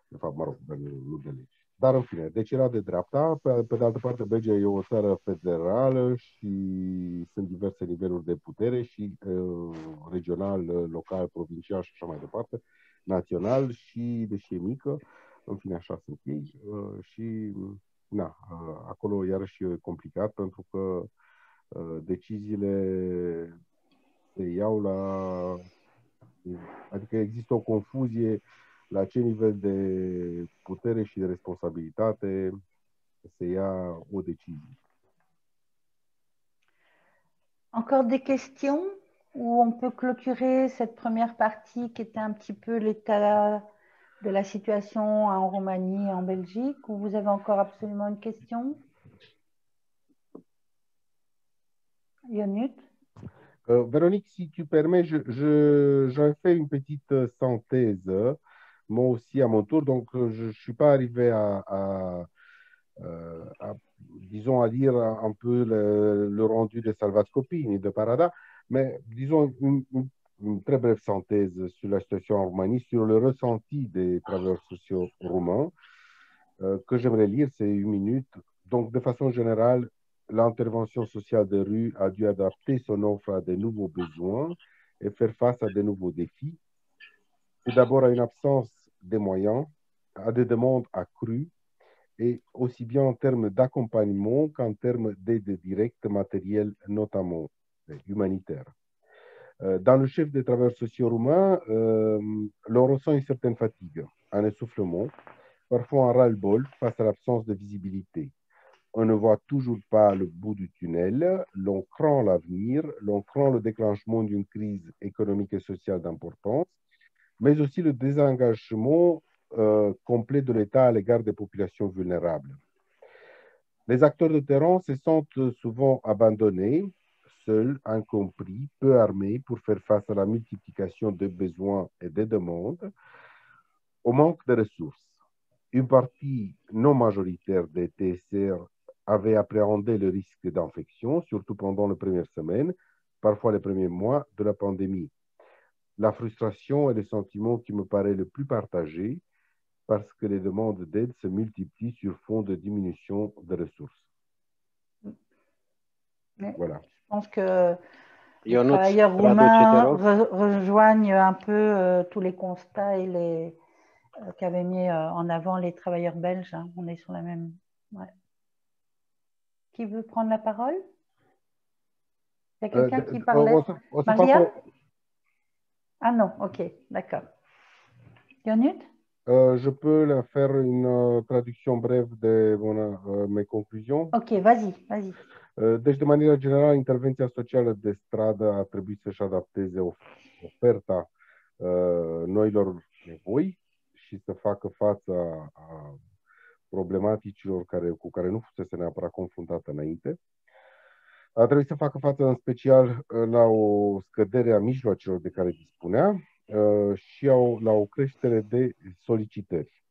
De fapt, mă rog, nu de legi, Dar, în fine, deci era de dreapta. Pe de altă parte, Belgia e o țară federală și sunt diverse niveluri de putere și regional, local, provincial și așa mai departe, național și, deși e mică, în fine, așa sunt ei. Și, na, acolo iarăși e complicat pentru că deciziile se iau adică există o confuzie la ce nivel de putere și de responsabilitate se ia o decizie. Encore des questions où on peut clôturer cette première partie qui était un petit peu l'état de la situation en Roumanie et en Belgique, ou vous avez encore absolument une question? Ionut? Véronique, si tu permets, j'en fais une petite synthèse, moi aussi à mon tour. Donc, je ne suis pas arrivé disons, à lire un peu le rendu de Salvatskopie ni de Parada, mais disons une très brève synthèse sur la situation en Roumanie, sur le ressenti des travailleurs sociaux roumains, que j'aimerais lire, c'est 1 minute. Donc, de façon générale, l'intervention sociale de rue a dû adapter son offre à de nouveaux besoins et faire face à de nouveaux défis. Tout d'abord à une absence de moyens, à des demandes accrues, et aussi bien en termes d'accompagnement qu'en termes d'aide directe matérielle, notamment humanitaire. Dans le chef des travailleurs sociaux roumains, l'on ressent une certaine fatigue, un essoufflement, parfois un ras-le-bol face à l'absence de visibilité. On ne voit toujours pas le bout du tunnel, l'on craint l'avenir, l'on craint le déclenchement d'une crise économique et sociale d'importance, mais aussi le désengagement complet de l'État à l'égard des populations vulnérables. Les acteurs de terrain se sentent souvent abandonnés, seuls, incompris, peu armés pour faire face à la multiplication des besoins et des demandes, au manque de ressources. Une partie non majoritaire des TSR avait appréhendé le risque d'infection, surtout pendant les premières semaines, parfois les premiers mois de la pandémie. La frustration est le sentiment qui me paraît le plus partagé parce que les demandes d'aide se multiplient sur fond de diminution des ressources. Mais voilà. Je pense que les travailleurs roumains rejoignent un peu tous les constats et qu'avaient mis en avant les travailleurs belges. Hein. On est sur la même... Ouais. Qui veut prendre la parole? Il y a quelqu'un qui parlait? Maria? Ah non, ok, d'accord. Ionut? Je peux faire une traduction brève de mes concluzions? Ok, vas-y. Deci, de manieră generală, intervenția socială de stradă a trebuit să-și adapteze oferta noilor nevoi și să facă față a problematicilor cu care nu fusese neapărat confruntată înainte. A trebuit să facă față în special la o scădere a mijloacelor de care dispunea și la o creștere de solicitări.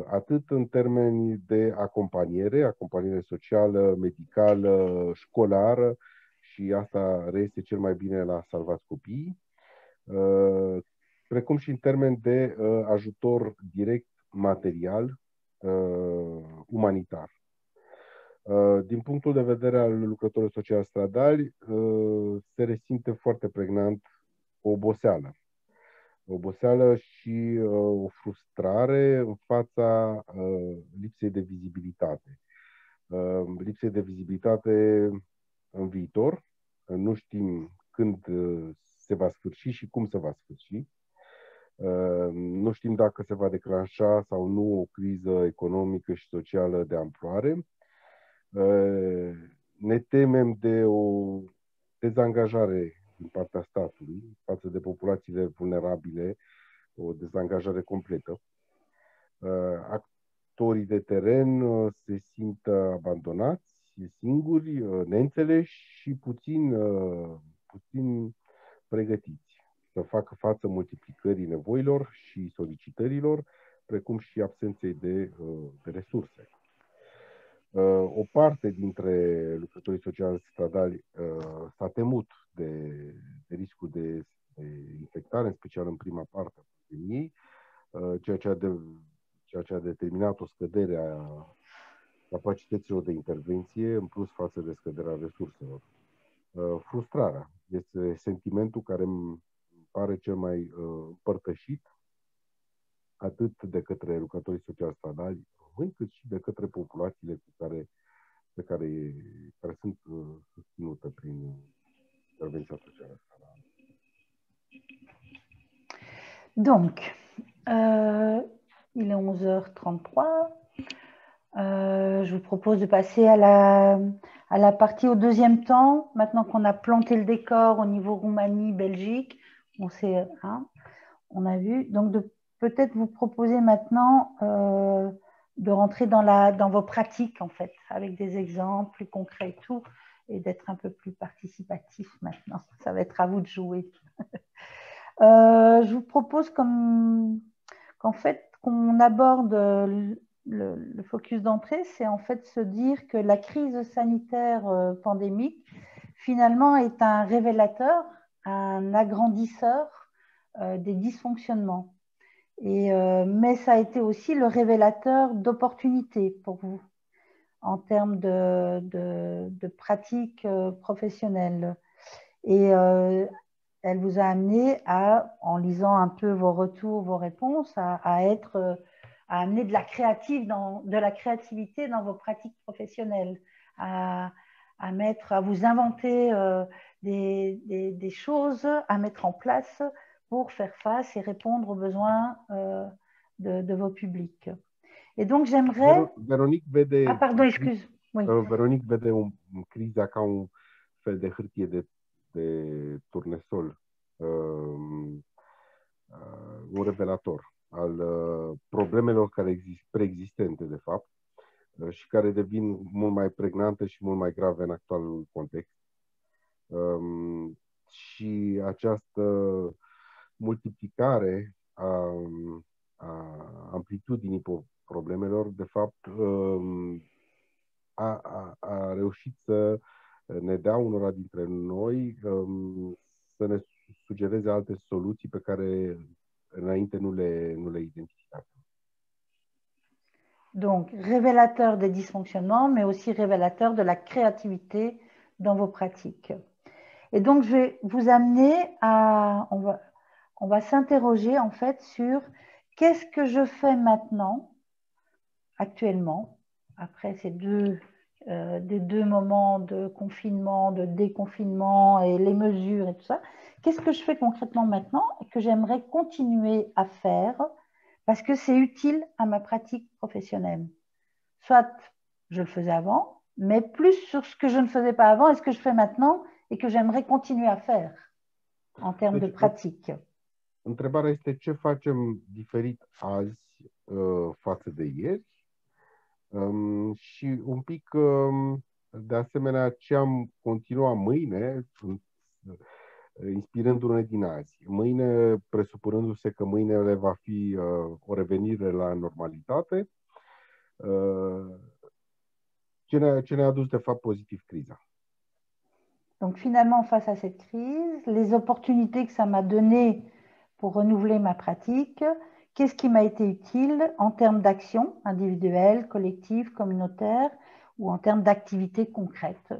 Atât în termeni de acompanire socială, medicală, școlară, și asta reiese cel mai bine la Salvați Copiii, precum și în termeni de ajutor direct material, umanitar. Din punctul de vedere al lucrătorilor sociali stradali, se resimte foarte pregnant o oboseală și o frustrare în fața lipsei de vizibilitate. Lipsei de vizibilitate în viitor. Nu știm când se va sfârși și cum se va sfârși. Nu știm dacă se va declanșa sau nu o criză economică și socială de amploare. Ne temem de o dezangajare din partea statului față de populațiile vulnerabile, o dezangajare completă. Actorii de teren se simt abandonați, singuri, neînțeleși și puțin pregătiți să facă față multiplicării nevoilor și solicitărilor, precum și absenței de resurse. O parte dintre lucrătorii sociali stradali s-a temut de riscul de infectare, în special în prima parte a pandemiei, ceea ceea ce a determinat o scădere a capacităților de intervenție, în plus față de scăderea resurselor. Frustrarea este sentimentul care îmi pare cel mai împărtășit atât de către lucrătorii sociali stradali români, cât și de către populațiile care sunt susținute prin intervenția socială stradală. Donc, il est 11h33. Je vous propose de passer à la partie au deuxième temps. Maintenant qu'on a planté le décor au niveau Roumanie, Belgique, on a vu. Donc, de peut-être vous proposer maintenant de rentrer dans vos pratiques, en fait, avec des exemples plus concrets et tout, et d'être un peu plus participatif maintenant. Ça va être à vous de jouer. Je vous propose qu'en fait, qu'on aborde le focus d'entrée, c'est en fait se dire que la crise sanitaire pandémique, finalement, est un révélateur, un agrandisseur des dysfonctionnements. Mais ça a été aussi le révélateur d'opportunités pour vous en termes de pratiques professionnelles. Et elle vous a amené en lisant un peu vos retours, vos réponses, à amener de la créativité dans vos pratiques professionnelles, à vous inventer des choses à mettre en place pour faire face et répondre aux besoins de vos publics. Et donc, j'aimerais... Véronique vede... Ah, pardon, excuse. Oui. Véronique vede criza ca un fel de hârtie de turnesol, un revelator al problemelor care preexistente, de fapt, și care devin mult mai pregnante și mult mai grave în actualul context. Și această multiplicare a amplitudinii problemelor, de fapt, a reușit să ne dea unora dintre noi să ne sugereze alte soluții pe care înainte nu le identificăm. Donc, révélateur des dysfonctionnements, mais aussi révélateur de la créativité dans vos pratiques. Et donc, je vais vous amener à... On va s'interroger en fait sur qu'est-ce que je fais maintenant, actuellement, après ces deux moments de confinement, de déconfinement et les mesures et tout ça. Qu'est-ce que je fais concrètement maintenant et que j'aimerais continuer à faire parce que c'est utile à ma pratique professionnelle. Soit je le faisais avant, mais plus sur ce que je ne faisais pas avant et ce que je fais maintenant et que j'aimerais continuer à faire en termes de pratique. Întrebarea este ce facem diferit azi față de ieri și un pic de asemenea ce am continuat mâine, inspirându-ne din azi. Mâine, presupunându-se că mâine va fi o revenire la normalitate, ce ne-a adus de fapt pozitiv criza. Donc finalement, face à cette crise, les opportunités que ça m'a donné pour renouveler ma pratique, qu'est-ce qui m'a été utile en termes d'action individuelle, collective, communautaire ou en termes d'activités concrètes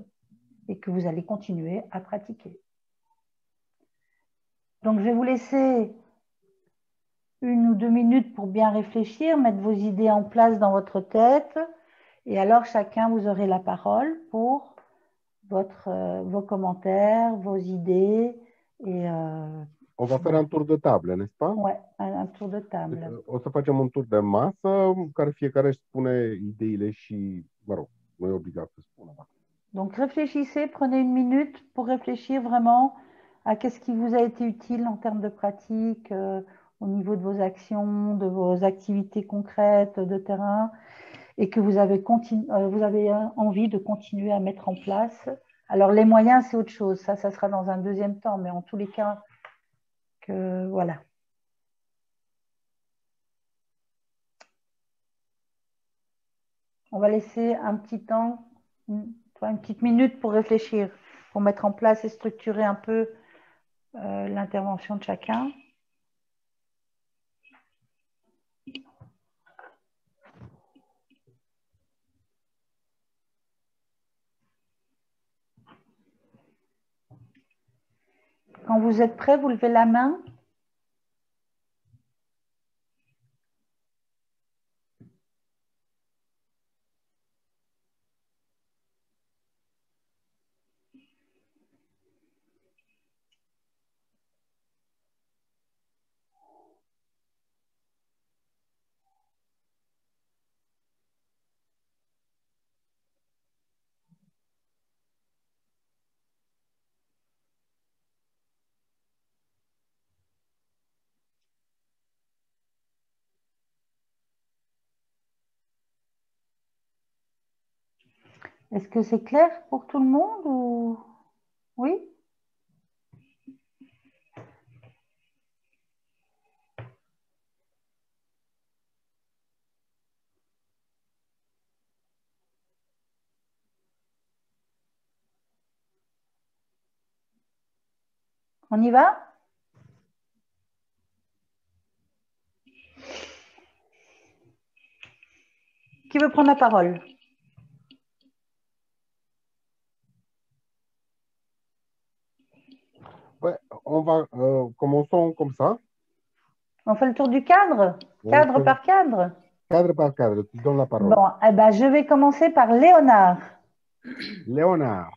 et que vous allez continuer à pratiquer. Donc, je vais vous laisser 1 ou 2 minutes pour bien réfléchir, mettre vos idées en place dans votre tête et alors chacun, vous aurez la parole pour vos commentaires, vos idées et... On va faire un tour de table, n'est-ce pas? Ouais, un tour de table. O să facem un tur de masă, în care fiecare își spune ideile și, mă rog, nu e obligat să spună. Donc, réfléchissez, prenez 1 minute pour réfléchir vraiment à qu'est-ce qui vous a été utile en termes de pratique, au niveau de vos actions, de vos activités concrètes de terrain, et que vous avez envie de continuer à mettre en place. Alors, les moyens, c'est autre chose. Ça sera dans un deuxième temps, mais en tous les cas, voilà. On va laisser un petit temps, une petite minute pour réfléchir, pour mettre en place et structurer un peu l'intervention de chacun. Quand vous êtes prêts, vous levez la main. Est-ce que c'est clair pour tout le monde ou... Oui? On y va? Qui veut prendre la parole? Ouais, on va commençons comme ça. On fait le tour du cadre? Cadre par cadre? Cadre par cadre, tu donnes la parole. Bon, eh ben, je vais commencer par Léonard. Léonard.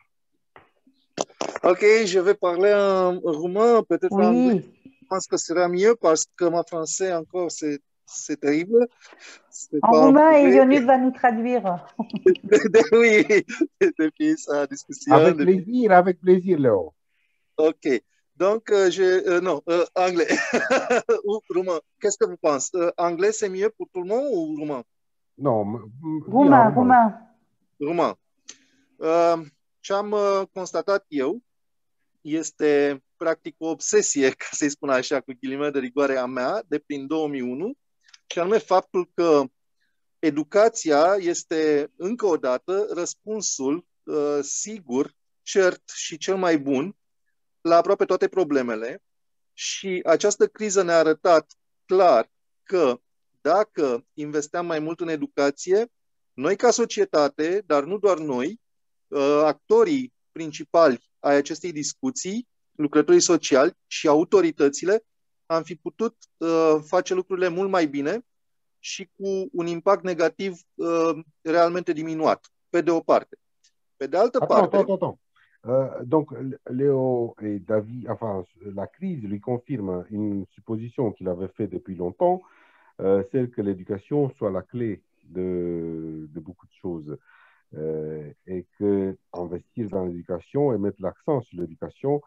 Ok, je vais parler en roumain, peut-être en anglais. Je pense que ce sera mieux parce que mon français encore, c'est terrible. En roumain, et Ionut va nous traduire. Oui, depuis sa discussion. Avec plaisir, Léo. Ok, donc non, anglais ou roumain. Qu'est-ce que vous pensez? Anglais, c'est mieux pour tout le monde ou roumain? Non, roumain. Roumain. Ce am constatat eu este practic o obsesie, ca să-i spun așa, cu ghilimele de rigoare a mea, de prin 2001, și anume faptul că educația este, încă o dată, răspunsul sigur, cert și cel mai bun la aproape toate problemele. Și această criză ne-a arătat clar că dacă investeam mai mult în educație, noi ca societate, dar nu doar noi, actorii principali ai acestei discuții, lucrătorii sociali și autoritățile, am fi putut face lucrurile mult mai bine și cu un impact negativ realmente diminuat, pe de o parte. Pe de altă parte... Donc, Léo et David, enfin, la crise lui confirme une supposition qu'il avait fait depuis longtemps, celle que l'éducation soit la clé de beaucoup de choses. Et que investir dans l'éducation et mettre l'accent sur l'éducation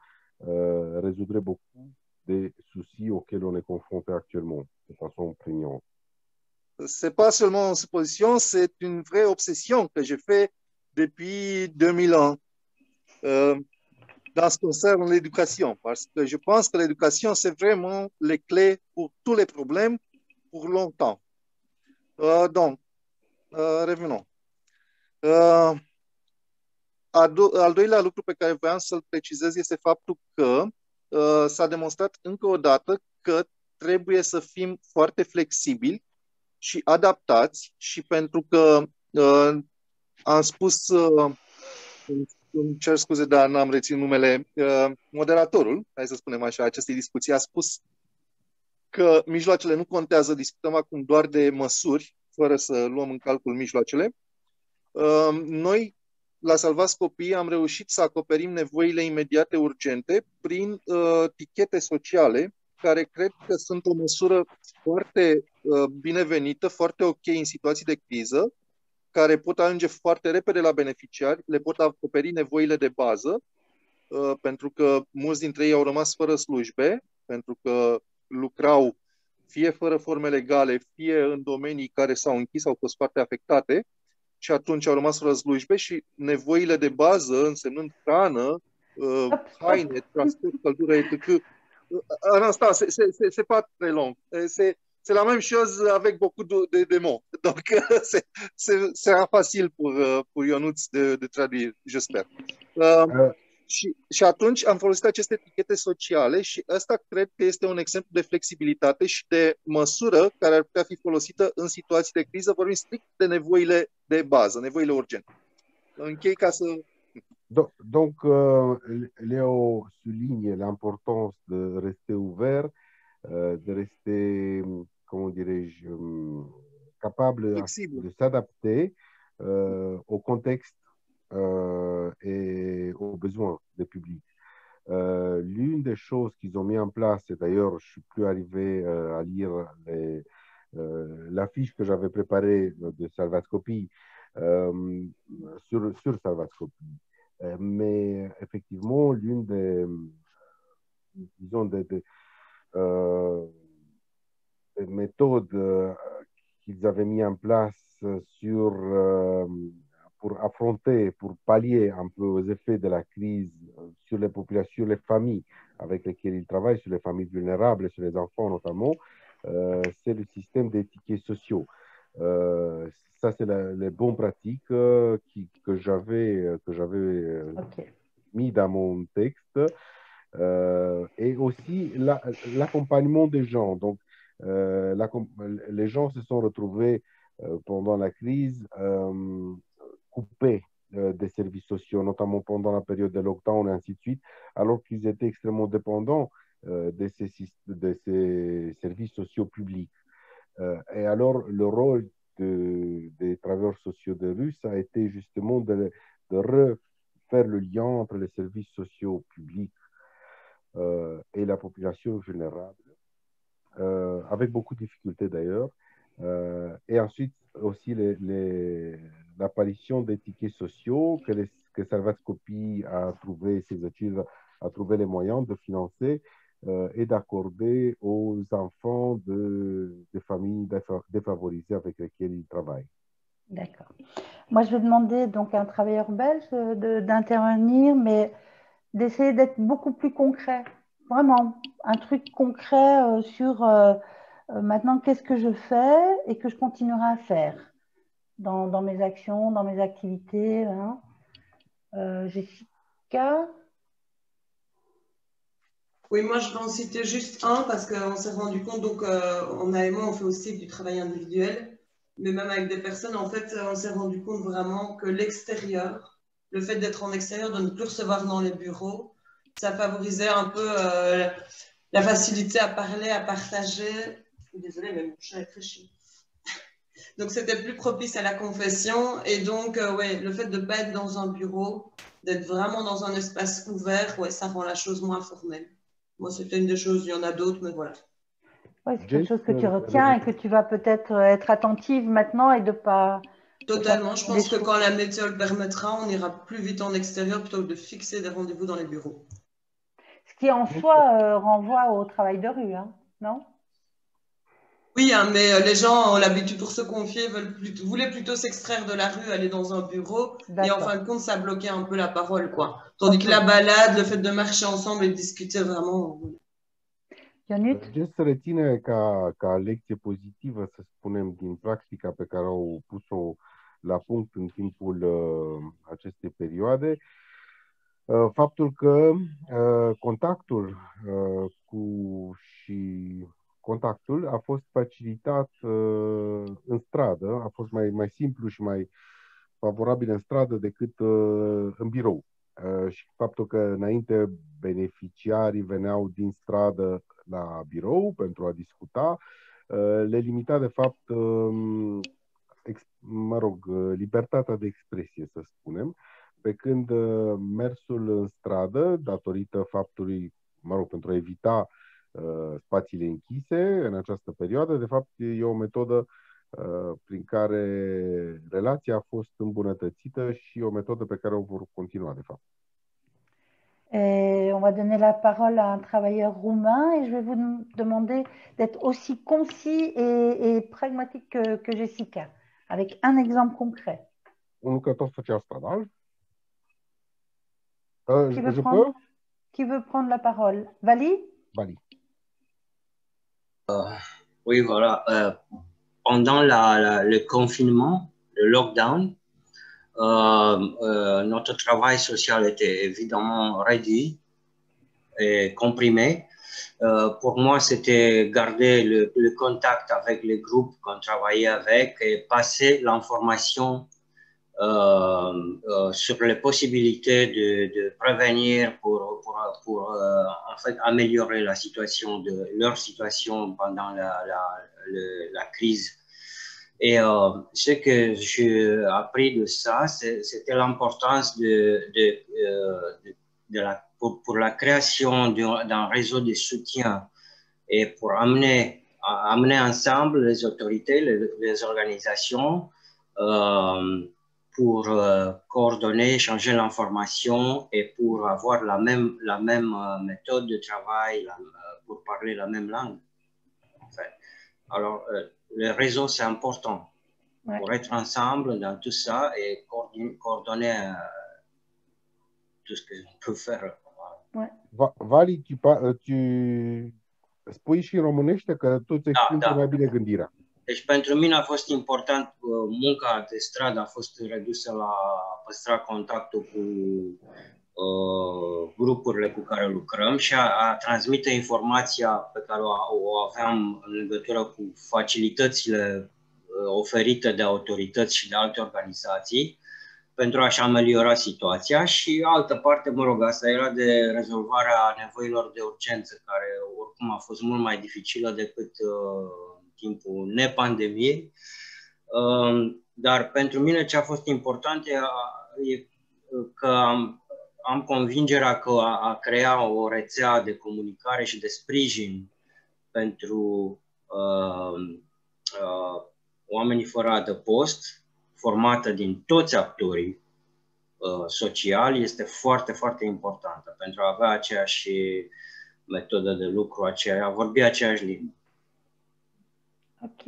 résoudrait beaucoup des soucis auxquels on est confronté actuellement de façon prégnante. C'est pas seulement une supposition, c'est une vraie obsession que j'ai fait depuis 2000 ans dans ce qui concerne l'éducation, parce que je pense que l'éducation, c'est vraiment les clés pour tous les problèmes pour longtemps. Donc, revenons. Al doilea lucru pe care voiam să-l precizez este faptul că s-a demonstrat încă o dată că trebuie să fim foarte flexibili și adaptați și pentru că am spus, îmi cer scuze, dar n-am reținut numele, moderatorul, hai să spunem așa, acestei discuții, a spus că mijloacele nu contează, discutăm acum doar de măsuri, fără să luăm în calcul mijloacele. Noi, la Salvați Copiii, am reușit să acoperim nevoile imediate urgente prin tichete sociale, care cred că sunt o măsură foarte binevenită, foarte ok în situații de criză, care pot ajunge foarte repede la beneficiari, le pot acoperi nevoile de bază, pentru că mulți dintre ei au rămas fără slujbe, pentru că lucrau fie fără forme legale, fie în domenii care s-au închis, au fost foarte afectate, și atunci au rămas fără slujbe și nevoile de bază, însemnând hrană, haine, transport, căldură, etc. Asta, c'est pas très long. C'est la même chose avec beaucoup de mots. Donc, c'est facile pour Ionuț de traduire, j'espère. Și atunci am folosit aceste etichete sociale și ăsta cred că este un exemplu de flexibilitate și de măsură care ar putea fi folosită în situații de criză, vorbim strict de nevoile de bază, nevoile urgente. Închei ca să... Donc, Léo souligne l'importance de rester ouvert, de rester, comment dirais-je, capable Flexible. de s'adapter au contexte et aux besoins des publics. L'une des choses qu'ils ont mis en place, et d'ailleurs, je ne suis plus arrivé à lire l'affiche que j'avais préparée de Salvascopie sur Salvascopie. Mais effectivement, l'une des, disons, des méthodes qu'ils avaient mis en place pour affronter, pour pallier un peu aux effets de la crise sur les populations, sur les familles avec lesquelles ils travaillent, sur les familles vulnérables, sur les enfants notamment, c'est le système des tickets sociaux. Ça, c'est les bonnes pratiques que j'avais mis dans mon texte. Et aussi l'accompagnement des gens. Donc, les gens se sont retrouvés pendant la crise coupés des services sociaux, notamment pendant la période de lockdown et ainsi de suite, alors qu'ils étaient extrêmement dépendants de ces services sociaux publics. Et alors, le rôle des travailleurs sociaux de rue, ça a été justement de refaire le lien entre les services sociaux publics et la population vulnérable, avec beaucoup de difficultés d'ailleurs. Et ensuite, aussi l'apparition des tickets sociaux que Salvascopie a trouvé, ses études, a trouvé les moyens de financer et d'accorder aux enfants des familles défavorisées avec lesquelles ils travaillent. D'accord. Moi, je vais demander donc à un travailleur belge d'intervenir, mais d'essayer d'être beaucoup plus concret. Vraiment, un truc concret sur maintenant, qu'est-ce que je fais et que je continuerai à faire dans mes actions, dans mes activités. Hein. Jessica? Oui, moi, je vais en citer juste un parce qu'on s'est rendu compte, donc en AMO, on fait aussi du travail individuel, mais même avec des personnes, en fait, on s'est rendu compte vraiment que l'extérieur, le fait d'être en extérieur, de ne plus recevoir dans les bureaux, ça favorisait un peu la facilité à parler, à partager. Désolée, mais mon chat est très chiant. Donc, c'était plus propice à la confession. Et donc, ouais, le fait de ne pas être dans un bureau, d'être vraiment dans un espace ouvert, ouais, ça rend la chose moins formelle. Moi, c'était une des choses, il y en a d'autres, mais voilà. Oui, c'est quelque chose que tu retiens et que tu vas peut-être être attentive maintenant et de pas... Totalement. Je pense que quand la météo le permettra, on ira plus vite en extérieur plutôt que de fixer des rendez-vous dans les bureaux. Ce qui en soi renvoie au travail de rue, hein, non? Oui, hein, mais les gens ont l'habitude pour se confier, voulaient plutôt s'extraire de la rue, aller dans un bureau, et en fin de compte, ça bloquait un peu la parole, quoi. Tandis que la balade, le fait de marcher ensemble et de discuter vraiment... Ce să reține ca lecție pozitivă, să spunem, din practica pe care au pus-o la punct în timpul acestei perioade, faptul că contactul a fost facilitat în stradă, a fost mai simplu și mai favorabil în stradă decât în birou. Și faptul că înainte beneficiarii veneau din stradă la birou pentru a discuta, le limita de fapt, libertatea de expresie, să spunem, pe când mersul în stradă, datorită faptului, pentru a evita spațiile închise în această perioadă, de fapt e o metodă prin care relația a fost îmbunătățită și o metodă pe care o vor continua, de fapt. Et on va donner la parole à un travailleur roumain et je vais vous demander d'être aussi concis et pragmatique que Jessica, avec un exemple concret. Un lucrător social stradal. Qui veut prendre la parole? Vali? Vali. Oui, voilà. Pendant le confinement, le lockdown, notre travail social était évidemment réduit et comprimé. Pour moi, c'était garder le contact avec les groupes qu'on travaillait avec et passer l'information sur les possibilités de prévenir pour en fait améliorer la situation leur situation pendant la crise. Et ce que j'ai appris de ça, c'était l'importance pour la création d'un réseau de soutien et pour amener ensemble les autorités, les organisations pour coordonner, échanger l'information et pour avoir la même méthode de travail, pour parler la même langue. En fait. Alors, le réseau, c'est important pour être ensemble dans tout ça et coordonner tout ce qu'on peut faire. Vali, tu spui și în românește că tu îți exprimi mai bine gândirea. Deci pentru mine a fost important, munca de stradă a fost redusă la păstra contactul cu grupurile cu care lucrăm și a transmite informația pe care o aveam în legătură cu facilitățile oferite de autorități și de alte organizații pentru a-și ameliora situația și altă parte, mă rog, asta era de rezolvarea nevoilor de urgență, care oricum a fost mult mai dificilă decât timpul nepandemiei, dar pentru mine ce a fost important e că am convingerea că a crea o rețea de comunicare și de sprijin pentru oamenii fără adăpost, formată din toți actorii sociali, este foarte, foarte importantă pentru a avea aceeași metodă de lucru, a vorbi aceeași limbă. Ok.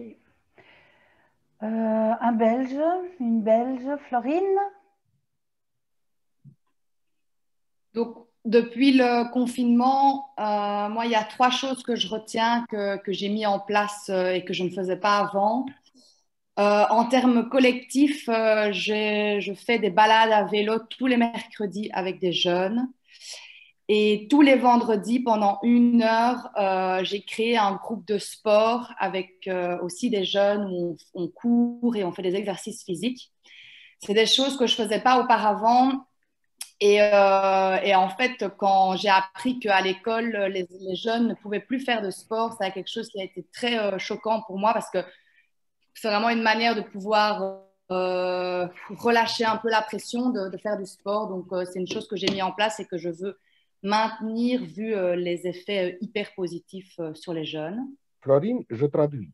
Un Belge, une Belge, Florine. Donc, depuis le confinement, moi, il y a 3 choses que je retiens que j'ai mis en place et que je ne faisais pas avant. En termes collectifs, je fais des balades à vélo tous les mercredis avec des jeunes. Et tous les vendredis, pendant 1 heure, j'ai créé un groupe de sport avec aussi des jeunes où on court et on fait des exercices physiques. C'est des choses que je ne faisais pas auparavant. Et en fait, quand j'ai appris qu'à l'école, les jeunes ne pouvaient plus faire de sport, c'est quelque chose qui a été très choquant pour moi parce que c'est vraiment une manière de pouvoir relâcher un peu la pression de faire du sport. Donc, c'est une chose que j'ai mis en place et que je veux maintenir vu les effets hyper positifs sur les jeunes. Florin, je traduis.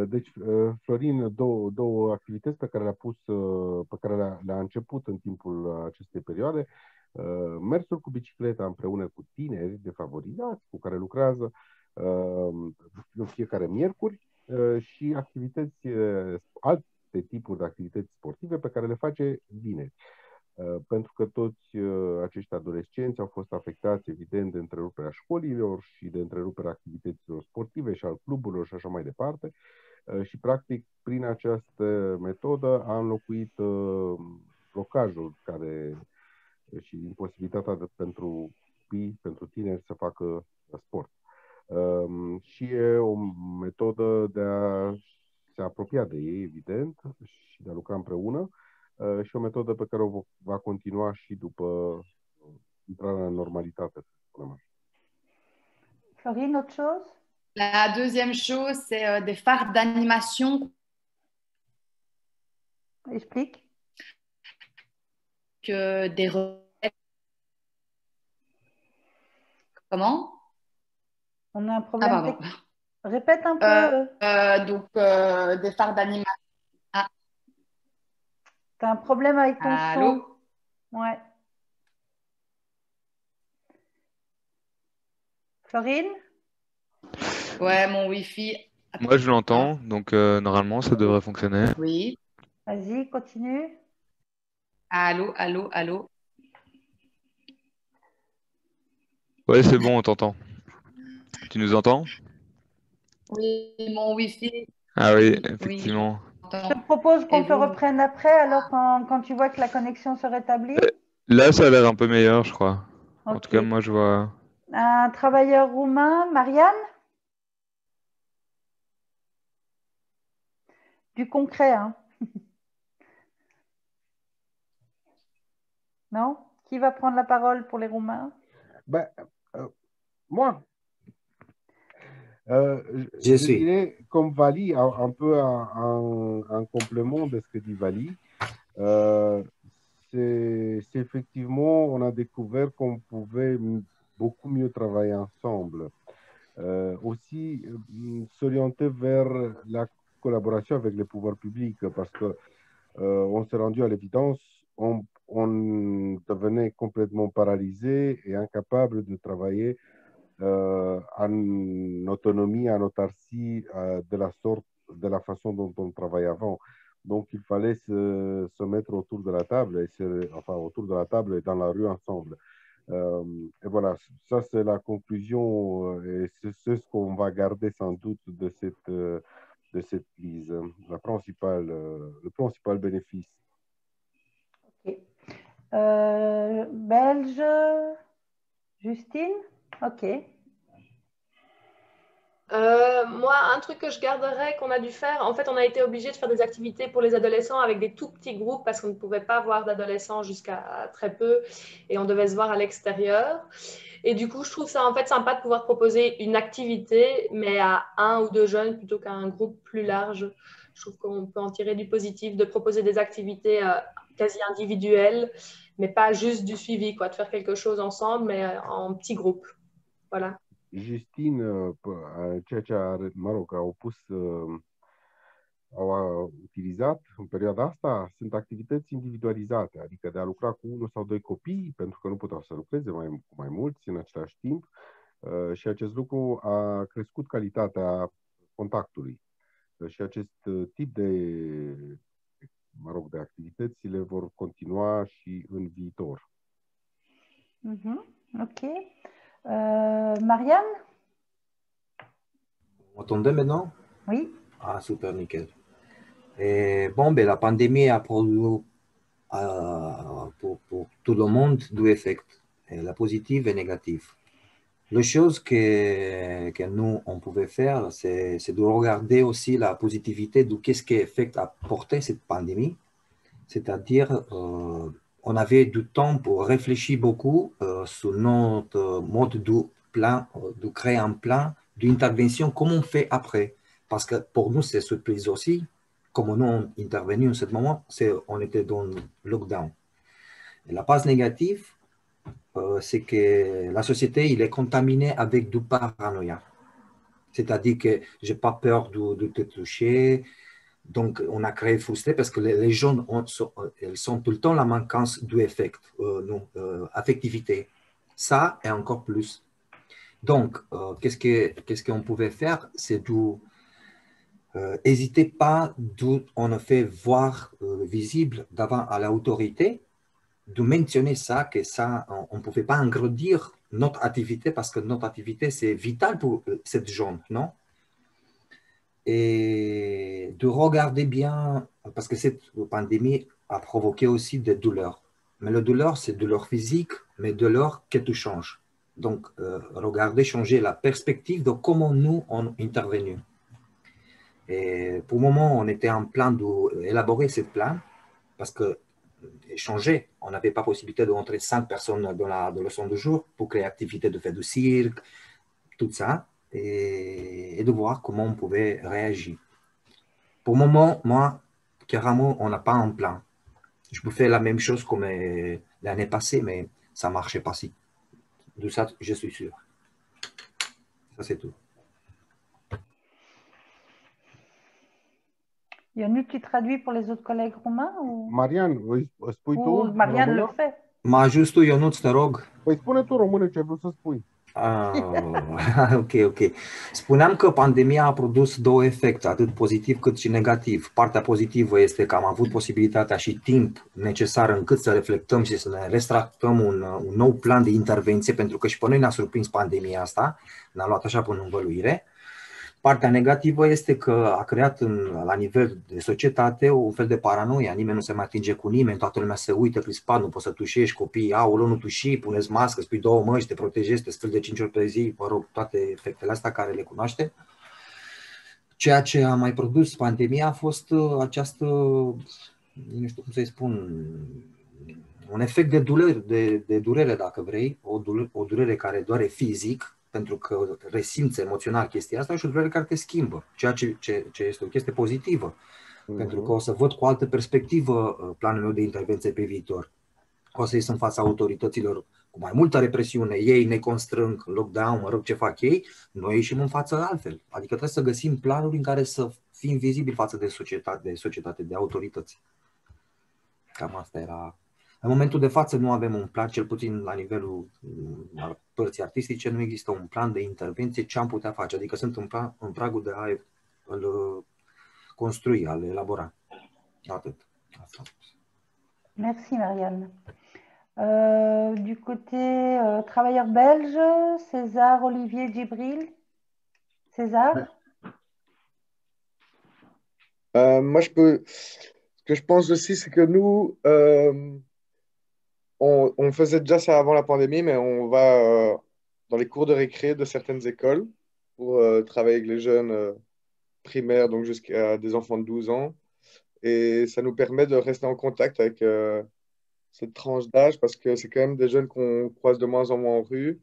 Deci, Florin, două activități pe care le-a început în timpul acestei perioade. Mersul cu bicicleta împreună cu tineri defavorizați cu care lucrează în fiecare miercuri și alte tipuri de activități sportive pe care le face vineri. Pentru că toți acești adolescenți au fost afectați, evident, de întreruperea școlilor și de întreruperea activităților sportive și al cluburilor și așa mai departe. Și, practic, prin această metodă a înlocuit blocajul și imposibilitatea pentru copii, pentru tineri să facă sport. Și e o metodă de a se apropia de ei, evident, și de a lucra împreună. Și o metodă pe care o va continua și după intrarea în normalitate, să spunem așa. Florine, autre chose? La deuxième chose, c'est des phares d'animation. Explique. Que des Comment? On a un problème. Ah, pardon. Répète un peu. Donc, des phares d'animation. Tu as un problème avec ton son? Ouais. Florine? Ouais, mon Wi-Fi. Moi, je l'entends, donc normalement, ça devrait fonctionner. Oui. Vas-y, continue. Allô, allô, allô. Ouais, c'est bon, on t'entend. Tu nous entends? Oui, mon Wi-Fi. Ah oui, effectivement. Oui. Je te propose qu'on te reprenne après, alors quand tu vois que la connexion se rétablit. Là, ça a l'air un peu meilleur, je crois. Okay. En tout cas, moi, je vois... Un travailleur roumain, Marianne? Du concret, hein. Non? Qui va prendre la parole pour les Roumains? Ben, moi, Je je suis. dirais, comme Vali, un peu en complément de ce que dit Vali, c'est effectivement, on a découvert qu'on pouvait beaucoup mieux travailler ensemble. Aussi, s'orienter vers la collaboration avec les pouvoirs publics, parce que on s'est rendu à l'évidence, on devenait complètement paralysé et incapable de travailler en autonomie, en autarcie, de la sorte, de la façon dont on travaillait avant. Donc, il fallait se mettre autour de la table, enfin, autour de la table et dans la rue ensemble. Et voilà, ça c'est la conclusion et c'est ce qu'on va garder sans doute de cette crise, le principal bénéfice. Ok. Belge, Justine? Ok. Moi, un truc que je garderais qu'on a dû faire, en fait, on a été obligé de faire des activités pour les adolescents avec des tout petits groupes parce qu'on ne pouvait pas voir d'adolescents jusqu'à très peu et on devait se voir à l'extérieur. Et du coup, je trouve ça en fait sympa de pouvoir proposer une activité, mais à 1 ou 2 jeunes plutôt qu'à un groupe plus large. Je trouve qu'on peut en tirer du positif, de proposer des activités quasi individuelles, mais pas juste du suivi, quoi, de faire quelque chose ensemble, mais en petits groupes. Voilà. Justine, ceea ce au utilizat în perioada asta sunt activități individualizate, adică de a lucra cu 1 sau 2 copii, pentru că nu puteau să lucreze cu mai mulți în același timp și acest lucru a crescut calitatea contactului. Și acest tip de activități le vor continua și în viitor. Ok. Marianne? M'entendez maintenant? Oui. Ah, super, nickel. Et bon, ben, la pandémie a produit pour tout le monde deux effets, la positive et négative. La chose que nous, on pouvait faire, c'est de regarder aussi la positivité de qu'est-ce qu'effet a porté cette pandémie. C'est-à-dire, on avait du temps pour réfléchir beaucoup sur notre mode de créer un plan d'intervention, comment on fait après. Parce que pour nous, c'est surprise aussi. Comme nous on intervenu en ce moment, on était dans le lockdown. Et la phase négative, c'est que la société il est contaminée avec du paranoïa. C'est-à-dire que je n'ai pas peur de te toucher. Donc, on a créé frustré parce que les gens elles sont tout le temps la manquance du affectivité. Ça et encore plus. Donc, qu'est-ce qu'on pouvait faire? C'est de n'hésitez pas d'où on a fait voir visible devant à l'autorité, de mentionner ça, que ça, on ne pouvait pas agrandir notre activité parce que notre activité, c'est vital pour cette zone, non? Et de regarder bien, parce que cette pandémie a provoqué aussi des douleurs. Mais la douleur, c'est douleur physique, mais douleur que tu changes. Donc, regardez, changer la perspective de comment nous, on intervenu. Et pour le moment, on était en plan d'élaborer ce plan parce que changer, on n'avait pas possibilité de rentrer 5 personnes dans le centre de jour pour créer activité de faire du cirque, tout ça, et de voir comment on pouvait réagir. Pour le moment, moi, carrément, on n'a pas un plan. Je peux faire la même chose comme l'année passée, mais ça ne marchait pas si. De ça, je suis sûr. Ça, c'est tout. Yannick, tu traduis pour les autres collègues roumains? Marian, spui tu? Marianne le fait. Mă ajut tu, Ionuț, te rog. Păi spune tu română ce vrei să spui. Ok. Spuneam că pandemia a produs două efecte, atât pozitiv cât și negativ. Partea pozitivă este că am avut posibilitatea și timp necesar încât să reflectăm și să ne restractăm un nou plan de intervenție, pentru că și pe noi ne-a surprins pandemia asta, ne-a luat așa până în învăluire. Partea negativă este că a creat la nivel de societate un fel de paranoia, nimeni nu se mai atinge cu nimeni, toată lumea se uită crispat, nu poți să tușești copiii, aoleu, nu tuși, puneți mască, spui 2 măști, te protejezi, te speli de 5 ori pe zi, mă rog, toate efectele astea care le cunoaște. Ceea ce a mai produs pandemia a fost această, nu știu cum să-i spun, un efect de durere, dacă vrei, o durere care doare fizic, pentru că resimți emoțional chestia asta, și o durere care te schimbă, ceea ce este o chestie pozitivă, pentru că o să văd cu altă perspectivă planul meu de intervenție pe viitor. O să ies în fața autorităților cu mai multă represiune, ei ne constrâng, lockdown, mă rog, ce fac ei, noi ieșim în față altfel. Adică trebuie să găsim planuri în care să fim vizibili față de societate, de autorități. Cam asta era. În momentul de față nu avem un plan, cel puțin la nivelul părții artistice, nu există un plan de intervenție, ce am putea face. Adică sunt în pragul de a îl construi, a-l elabora. Atât. Asta. Merci Marianne. Du côté travailleur belge, César Olivier Djibril. César? Moi, ce que je pense aussi, c'est que nous, on faisait déjà ça avant la pandémie, mais on va dans les cours de récré de certaines écoles pour travailler avec les jeunes primaires, donc jusqu'à des enfants de 12 ans. Et ça nous permet de rester en contact avec cette tranche d'âge parce que c'est quand même des jeunes qu'on croise de moins en moins en rue,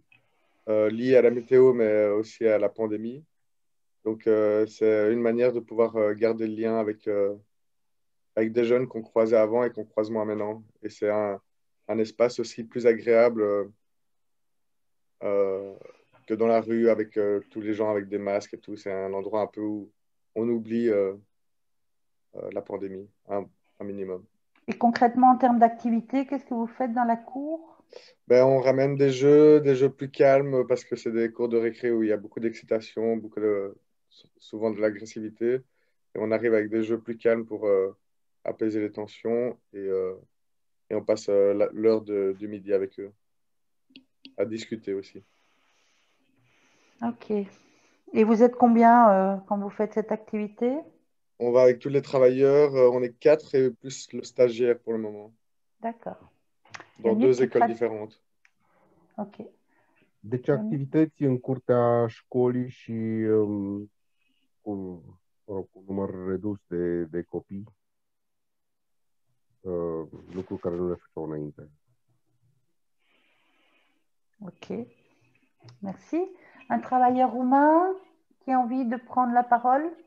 liés à la météo, mais aussi à la pandémie. Donc, c'est une manière de pouvoir garder le lien avec des jeunes qu'on croisait avant et qu'on croise moins maintenant. Et c'est un espace aussi plus agréable que dans la rue avec tous les gens avec des masques et tout. C'est un endroit un peu où on oublie la pandémie, un minimum. Et concrètement, en termes d'activité, qu'est-ce que vous faites dans la cour? Ben, on ramène des jeux plus calmes parce que c'est des cours de récré où il y a beaucoup d'excitation, souvent de l'agressivité. Et on arrive avec des jeux plus calmes pour apaiser les tensions et on passe l'heure du midi avec eux, à discuter aussi. Ok. Et vous êtes combien quand vous faites cette activité? On va avec tous les travailleurs, on est 4 et plus le stagiaire pour le moment. D'accord. Dans 2 écoles différentes. Ok. Deci activități în curtea școlii și cu un număr redus de copii, lucru care nu le făceau înainte. Ok. Merci. Un travailleur roumain qui a envie de prendre la parole?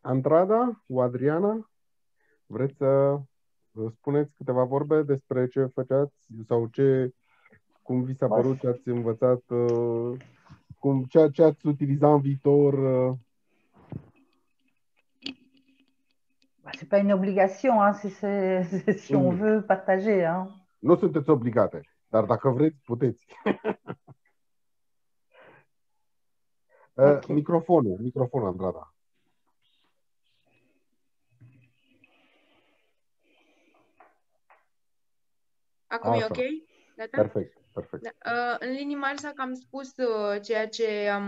Andrada cu Adriana, vreți să spuneți câteva vorbe despre ce făceați sau cum vi s-a părut, ce ați învățat, ce ați utiliza în viitor? C'est pas une obligation, hein, si on veut partager. Hein. Nu sunteți obligate, dar dacă vreți, puteți. Okay. Microfonul, Andrada. Acum e ok? Gata? Perfect. În linii mari s-a cam spus ceea ce am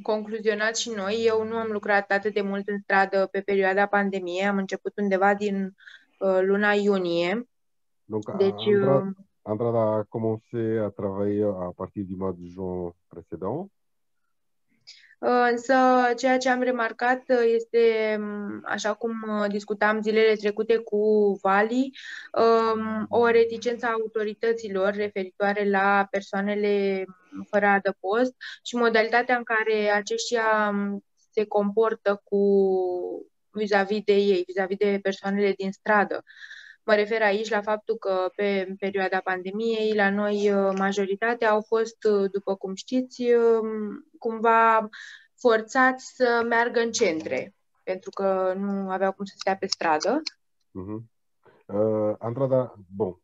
concluzionat și noi. Eu nu am lucrat atât de mult în stradă pe perioada pandemiei. Am început undeva din luna iunie. Donc, deci, Andrada a commencé à travailler à partir du mois de juin précédent. Însă ceea ce am remarcat este, așa cum discutam zilele trecute cu Vali, o reticență a autorităților referitoare la persoanele fără adăpost și modalitatea în care aceștia se comportă vis-a-vis de ei, vis-a-vis de persoanele din stradă. Mă refer aici la faptul că pe perioada pandemiei, la noi, majoritatea au fost, după cum știți, cumva forțați să meargă în centre, pentru că nu aveau cum să stea pe stradă. Andrada, bon,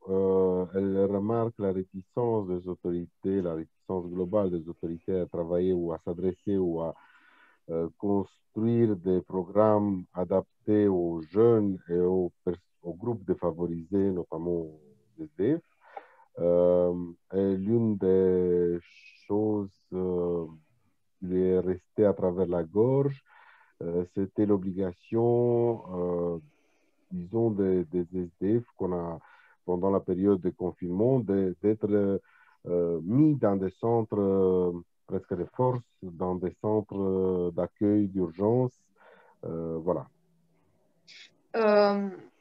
elle remarque la réticence des autorités, la réticence globale des autorités à travailler ou à s'adresser ou à construire des programmes adaptés aux jeunes et aux groupes défavorisés, notamment aux SDF. Et l'une des choses qui lui est restée à travers la gorge, c'était l'obligation, disons, des SDF qu'on a, pendant la période de confinement, d'être mis dans des centres presque de force, dans des centres d'accueil d'urgence. Voilà.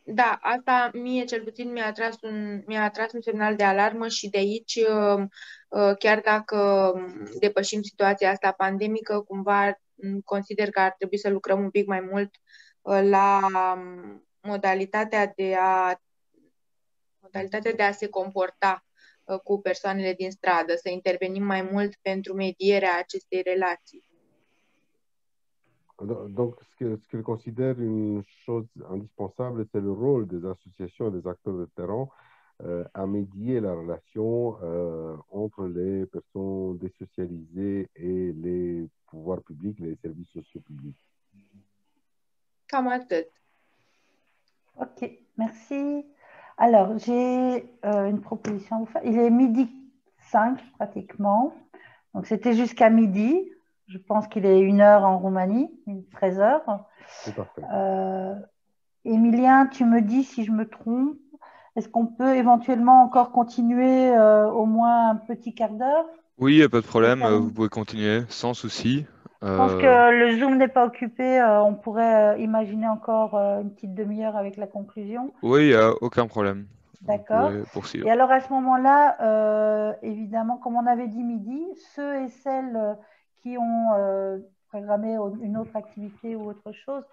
Da, asta mie cel puțin mi-a atras un semnal de alarmă și de aici, chiar dacă depășim situația asta pandemică, cumva consider că ar trebui să lucrăm un pic mai mult la modalitatea de a se comporta cu persoanele din stradă, să intervenim mai mult pentru medierea acestei relații. Donc, ce qu'il considère une chose indispensable, c'est le rôle des associations et des acteurs de terrain à médier la relation entre les personnes désocialisées et les pouvoirs publics, les services sociaux publics. Cam atât. Ok, merci. Alors, j'ai une proposition à vous faire. Il est 12h05 pratiquement. Donc, c'était jusqu'à midi. Je pense qu'il est 1h en Roumanie, 13h. C'est parfait. Emilien, tu me dis si je me trompe. Est-ce qu'on peut éventuellement encore continuer au moins un petit quart d'heure? Oui, il n'y a pas de problème. Vous pouvez continuer sans souci. Je pense que le Zoom n'est pas occupé. On pourrait imaginer encore une petite demi-heure avec la conclusion. Oui, il n'y a aucun problème. D'accord. Vous pouvez poursuivre. Et alors, à ce moment-là, évidemment, comme on avait dit midi, ceux et celles qui ont programmé une autre activité ou autre chose,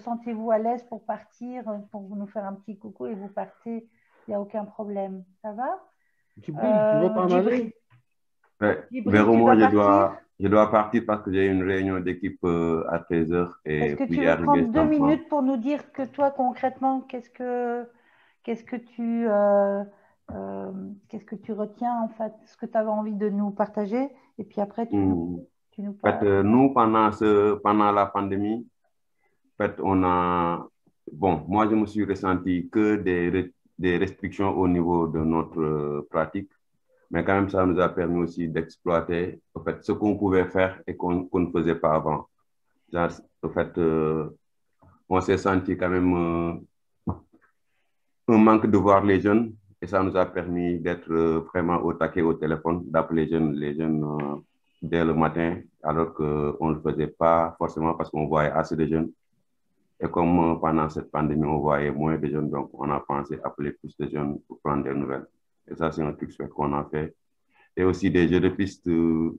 sentez-vous à l'aise pour partir, pour nous faire un petit coucou et vous partez, il n'y a aucun problème. Ça va? Djibril, tu veux t'en aller? Vers moi, je dois partir parce que j'ai une réunion d'équipe à 13h. Est-ce que tu veux prendre 2 minutes pour nous dire que toi, concrètement, qu'est-ce que tu retiens, en fait, ce que tu avais envie de nous partager? Et puis après, tu nous parles. En fait, nous, pendant la pandémie, en fait, moi, je me suis ressenti que des restrictions au niveau de notre pratique. Mais quand même, ça nous a permis aussi d'exploiter en fait, ce qu'on pouvait faire et qu'on ne faisait pas avant. Genre, en fait, on s'est senti quand même un manque de voir les jeunes et ça nous a permis d'être vraiment au taquet au téléphone, d'appeler les jeunes dès le matin, alors qu'on ne le faisait pas forcément parce qu'on voyait assez de jeunes. Et comme pendant cette pandémie, on voyait moins de jeunes, donc on a pensé appeler plus de jeunes pour prendre des nouvelles. Et ça, c'est un truc qu'on a fait. Et aussi des jeux de pistes sur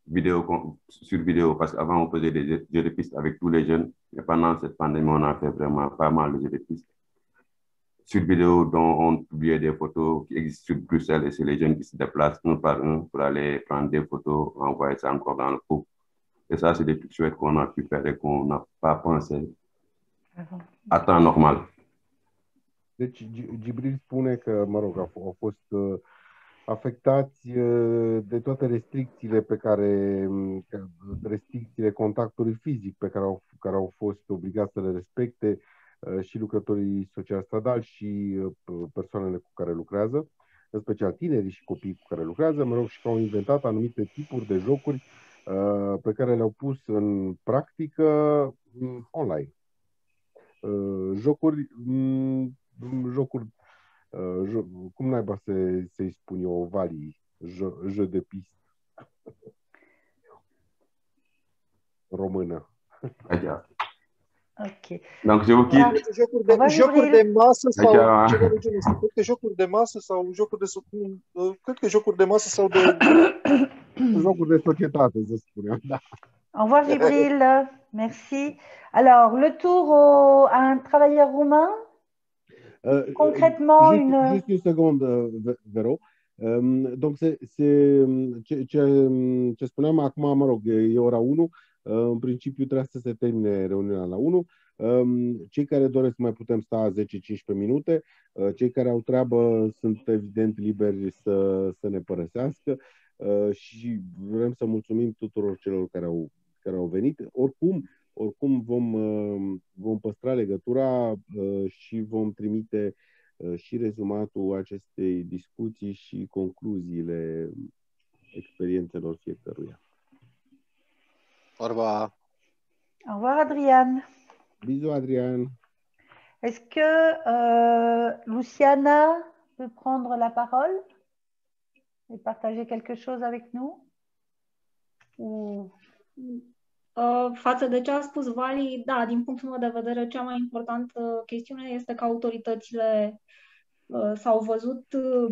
vidéo, parce qu'avant, on faisait des jeux de pistes avec tous les jeunes. Et pendant cette pandémie, on a fait vraiment pas mal de jeux de pistes sur vidéo dont on publiait des photos qui existent sur Bruxelles et c'est les jeunes qui se déplacent un par un pour aller prendre des photos, envoyer ça encore dans le groupe. Et ça, c'est des trucs chouettes qu'on a pu faire et qu'on n'a pas pensé à temps normal. Deci, Djibril spune că, mă rog, au fost afectați de toate restricțiile restricțiile contactului fizic pe care au fost obligați să le respecte și lucrătorii social stradali și persoanele cu care lucrează, în special tinerii și copiii cu care lucrează, mă rog, și că au inventat anumite tipuri de jocuri pe care le-au pus în practică online. Jocuri, cum naiba să-i spun eu, Vali, jeu de piste română. Ok. Donc, je vous quitte. Jocuri de masă sau ceva de genul ăsta. Cred că jocuri de masă sau jocuri de masă sau de jocuri de societate, să spunem. Da. Au revoir, Djibril. Merci. Alors, le tour à un travailleur roumain. Concrètement, juste une seconde, Vero. Donc, ce spuneam acum, mă rog, e ora 1. În principiu trebuie să se termine reuniunea la 1. Cei care doresc mai putem sta 10-15 minute. Cei care au treabă sunt evident liberi să ne părăsească și vrem să mulțumim tuturor celor care au venit. Oricum vom păstra legătura și vom trimite și rezumatul acestei discuții și concluziile experiențelor fiecăruia. Au revoir. Au revoir, Adrian. Bisous, Adrian. Est-ce que Luciana peut prendre la parole et partager quelque chose avec nous? Ou... Față de ce a spus Vali, da, din punctul meu de vedere, cea mai importantă chestiune este că autoritățile s-au văzut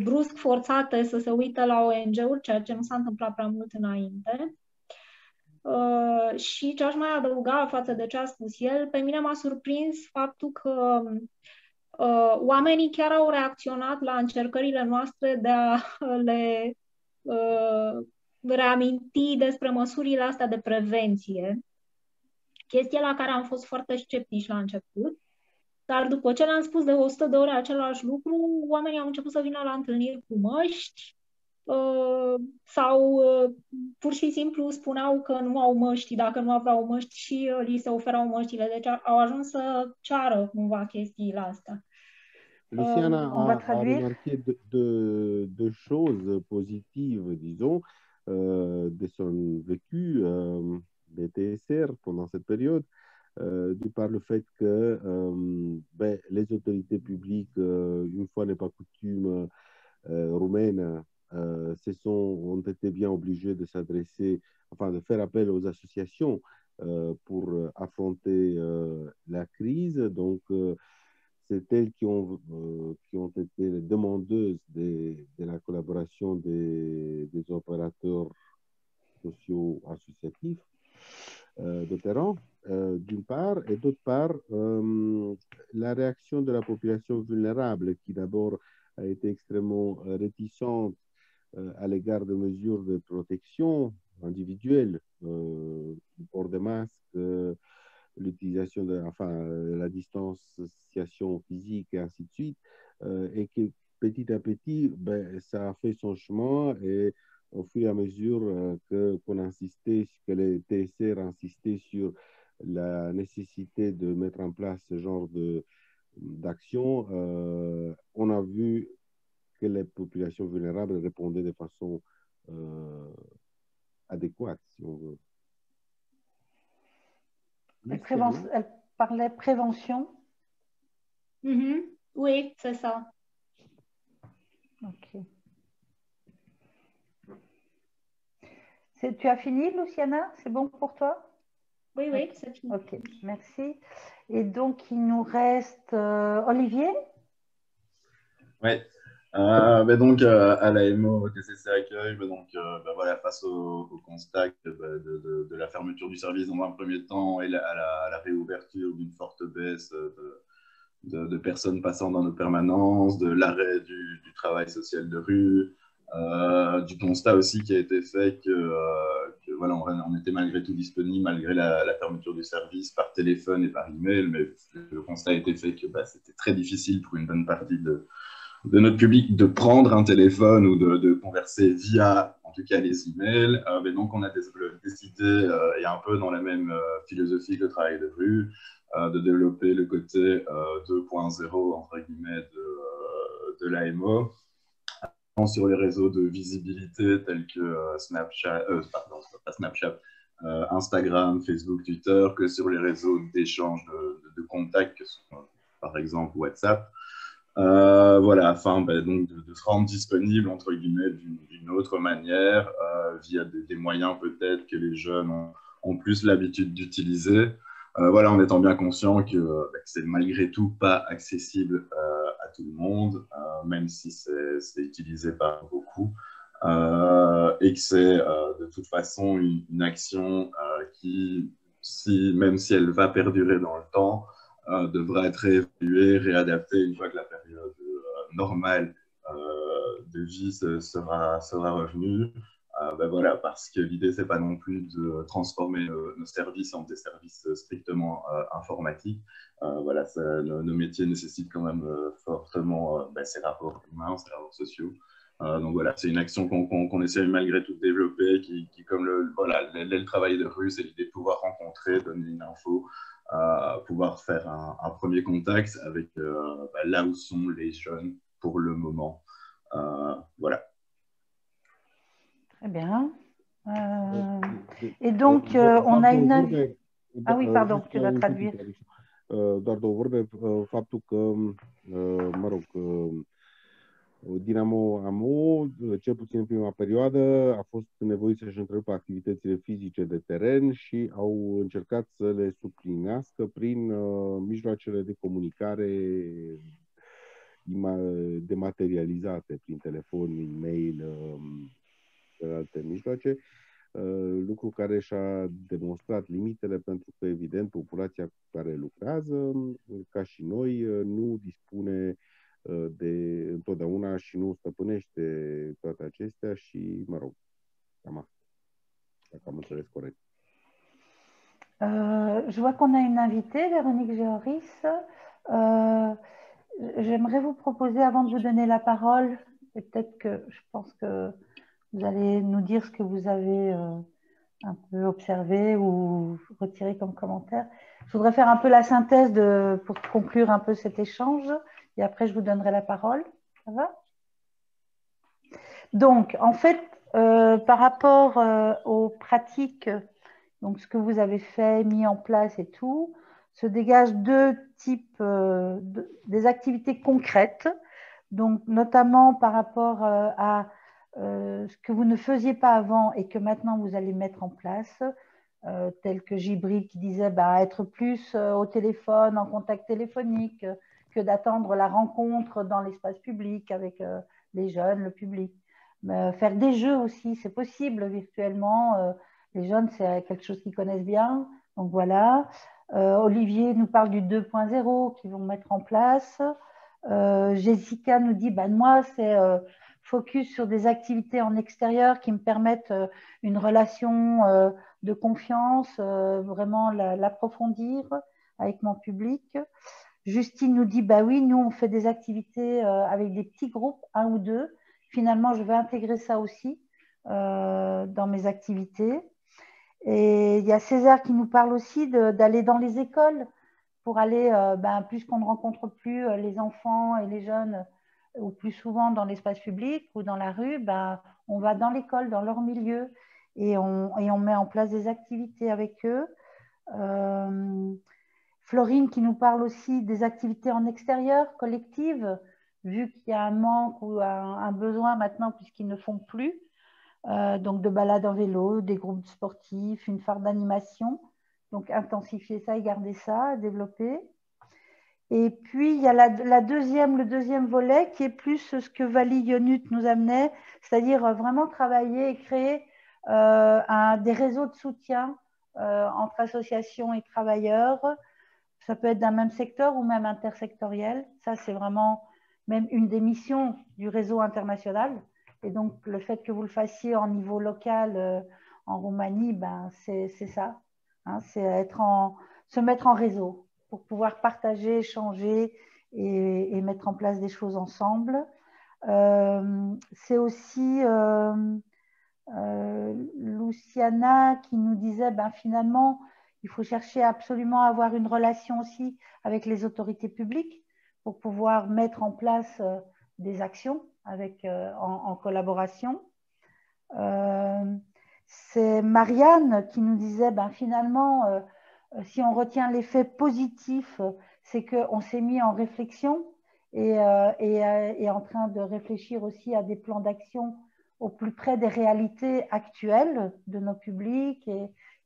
brusc forțate să se uite la ONG-uri, ceea ce nu s-a întâmplat prea mult înainte. Și ce aș mai adăuga față de ce a spus el, pe mine m-a surprins faptul că oamenii chiar au reacționat la încercările noastre de a le reaminti despre măsurile astea de prevenție, chestia la care am fost foarte sceptici la început, dar după ce le-am spus de 100 de ore același lucru, oamenii au început să vină la întâlniri cu măști sau pur și simplu spuneau că nu au măști, dacă nu aveau măști și li se oferau măștile, deci au ajuns să ceară cumva chestiile astea. Luciana a remarqué deux choses positives, disons, de son vécu des TSR pendant cette période. Du par le fait que les autorités publiques, une fois n'est pas coutume, roumaines, ont été bien obligées de s'adresser, enfin de faire appel aux associations pour affronter la crise. Donc, c'est elles qui ont été les demandeuses de la collaboration des opérateurs sociaux associatifs de terrain, d'une part, et d'autre part, la réaction de la population vulnérable qui d'abord a été extrêmement réticente à l'égard de mesures de protection individuelle, le port de masques, l'utilisation de la distanciation physique et ainsi de suite, et que petit à petit, ça a fait son chemin et au fur et à mesure qu'on insistait, que les TSR insistaient sur la nécessité de mettre en place ce genre d'action, on a vu que les populations vulnérables répondaient de façon adéquate, si on veut. Elle parlait prévention. Oui, c'est ça. Ok. Tu as fini, Luciana? C'est bon pour toi? Oui, oui, c'est fini. Ok, merci. Et donc, il nous reste Olivier? Oui. Donc, à l'AMO, TCC Accueil, voilà, face au constat de la fermeture du service dans un premier temps et à la réouverture d'une forte baisse de personnes passant dans nos permanences, de l'arrêt du travail social de rue, du constat aussi qui a été fait que voilà, on était malgré tout disponible malgré la fermeture du service par téléphone et par email, mais le constat a été fait que c'était très difficile pour une bonne partie de notre public de prendre un téléphone ou de converser via, en tout cas, les emails. Mais donc, on a décidé, et un peu dans la même philosophie que le travail de rue, de développer le côté 2.0, entre guillemets, de l'AMO sur les réseaux de visibilité tels que Instagram, Facebook, Twitter, que sur les réseaux d'échange de contacts, que sont, par exemple, WhatsApp. Voilà, afin donc de se rendre disponible, entre guillemets, d'une autre manière, via des moyens peut-être que les jeunes ont plus l'habitude d'utiliser. Voilà, en étant bien conscient que c'est malgré tout pas accessible à tout le monde, même si c'est utilisé par beaucoup, et que c'est de toute façon une action qui, même si elle va perdurer dans le temps, devra être réévaluée, réadaptée une fois que la période normale de vie sera revenue. Voilà, parce que l'idée, c'est pas non plus de transformer nos services en des services strictement informatiques. Voilà, nos métiers nécessitent quand même fortement ces rapports humains, ces rapports sociaux. Donc voilà, c'est une action qu'on essaie malgré tout de développer, qui comme le travail de rue, c'est l'idée de pouvoir rencontrer, donner une info, pouvoir faire un premier contact avec là où sont les jeunes pour le moment. Voilà. Très bien. Et donc, on a une... Ah oui, pardon, tu dois traduire. Doar două vorbe, faptul că, mă rog, Dinamo Amo, cel puțin în prima perioadă, a fost nevoit să-și întrerupă activitățile fizice de teren și au încercat să le suplinească prin mijloacele de comunicare dematerializate, prin telefon, e-mail, alte mijloace, lucru care și-a demonstrat limitele pentru că, evident, populația cu care lucrează, ca și noi, nu dispune de întotdeauna și nu stăpânește toate acestea și, mă rog, cam asta, dacă am înțeles corect. Je vois qu'on a une invitée, Véronique Géoris. J'aimerais vous proposer, avant de vous donner la parole, et peut-être que je pense que vous allez nous dire ce que vous avez un peu observé ou retiré comme commentaire. Je voudrais faire un peu la synthèse pour conclure un peu cet échange et après je vous donnerai la parole. Ça va? Donc, en fait, par rapport aux pratiques, donc ce que vous avez fait, mis en place et tout, se dégagent deux types, des activités concrètes, donc notamment par rapport à ce que vous ne faisiez pas avant et que maintenant vous allez mettre en place, tel que Gibril qui disait être plus au téléphone, en contact téléphonique, que d'attendre la rencontre dans l'espace public avec les jeunes, le public. Faire des jeux aussi, c'est possible virtuellement. Les jeunes, c'est quelque chose qu'ils connaissent bien. Donc voilà. Olivier nous parle du 2.0 qu'ils vont mettre en place. Jessica nous dit, moi, c'est focus sur des activités en extérieur qui me permettent une relation de confiance, vraiment l'approfondir avec mon public. Justine nous dit, oui, nous, on fait des activités avec des petits groupes, 1 ou 2. Finalement, je vais intégrer ça aussi dans mes activités. Et il y a César qui nous parle aussi d'aller dans les écoles pour aller, puisqu'on ne rencontre plus les enfants et les jeunes, ou plus souvent dans l'espace public ou dans la rue, on va dans l'école, dans leur milieu, et on met en place des activités avec eux. Florine qui nous parle aussi des activités en extérieur, collectives, vu qu'il y a un manque ou un besoin maintenant puisqu'ils ne font plus. Donc de balades en vélo, des groupes sportifs, une phare d'animation. Donc intensifier ça et garder ça, développer. Et puis il y a le deuxième volet qui est plus ce que Vali Yonut nous amenait, c'est-à-dire vraiment travailler et créer des réseaux de soutien entre associations et travailleurs. Ça peut être d'un même secteur ou même intersectoriel. Ça, c'est vraiment même une des missions du réseau international. Et donc, le fait que vous le fassiez en niveau local en Roumanie, c'est ça. Hein, c'est se mettre en réseau pour pouvoir partager, échanger et mettre en place des choses ensemble. C'est aussi Luciana qui nous disait, finalement, il faut chercher absolument à avoir une relation aussi avec les autorités publiques pour pouvoir mettre en place des actions en collaboration. C'est Marianne qui nous disait, finalement, si on retient l'effet positif, c'est qu'on s'est mis en réflexion et en train de réfléchir aussi à des plans d'action au plus près des réalités actuelles de nos publics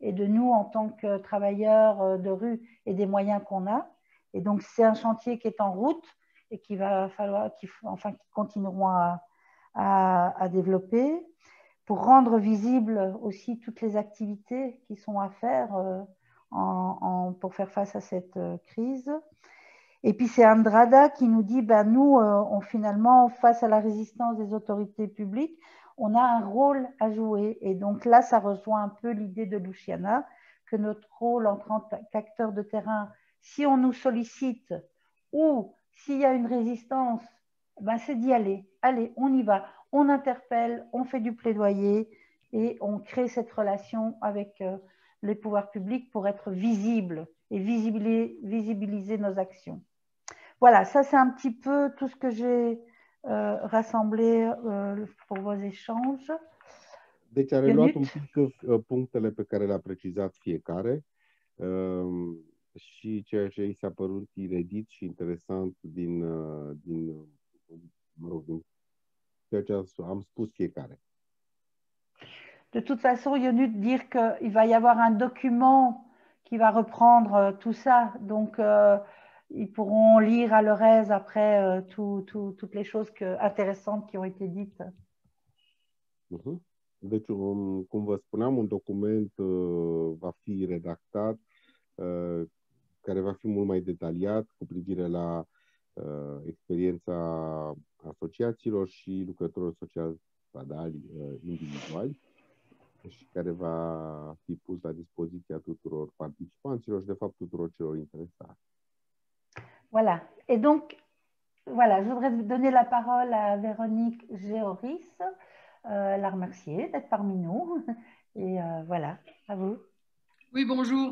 et de nous en tant que travailleurs de rue et des moyens qu'on a. Et donc, c'est un chantier qui est en route et qui continueront à développer pour rendre visibles aussi toutes les activités qui sont à faire pour faire face à cette crise. Et puis, c'est Andrada qui nous dit, nous, finalement, face à la résistance des autorités publiques, on a un rôle à jouer. Et donc là, ça rejoint un peu l'idée de Luciana, que notre rôle en tant qu'acteur de terrain, si on nous sollicite ou s'il y a une résistance, c'est d'y aller. Allez, on y va. On interpelle, on fait du plaidoyer et on crée cette relation avec les pouvoirs publics pour être visible et visibiliser nos actions. Voilà, ça c'est un petit peu tout ce que j'ai rassemblé pour vos échanges. Deci a reluat un pic punctele pe care le-a precizat fiecare și ceea ce i s-a părut inedit și interesant din ceea ce am spus fiecare. De toute façon, il y a eu de dire qu'il va y avoir un document qui va reprendre tout ça. Donc, ils pourront lire à leur aise après toutes les choses intéressantes qui ont été dites. Deci, cum vă spuneam, un document va fi redactat care va fi mult mai detaliat cu privire la experiența asociațiilor și lucrătorilor sociali individuali și care va fi pus la dispoziția tuturor participanților și, de fapt, tuturor celor interesați. Voilà. Et donc, voilà, je voudrais donner la parole à Véronique Géoris, la remercier d'être parmi nous. Et voilà, à vous. Oui, bonjour.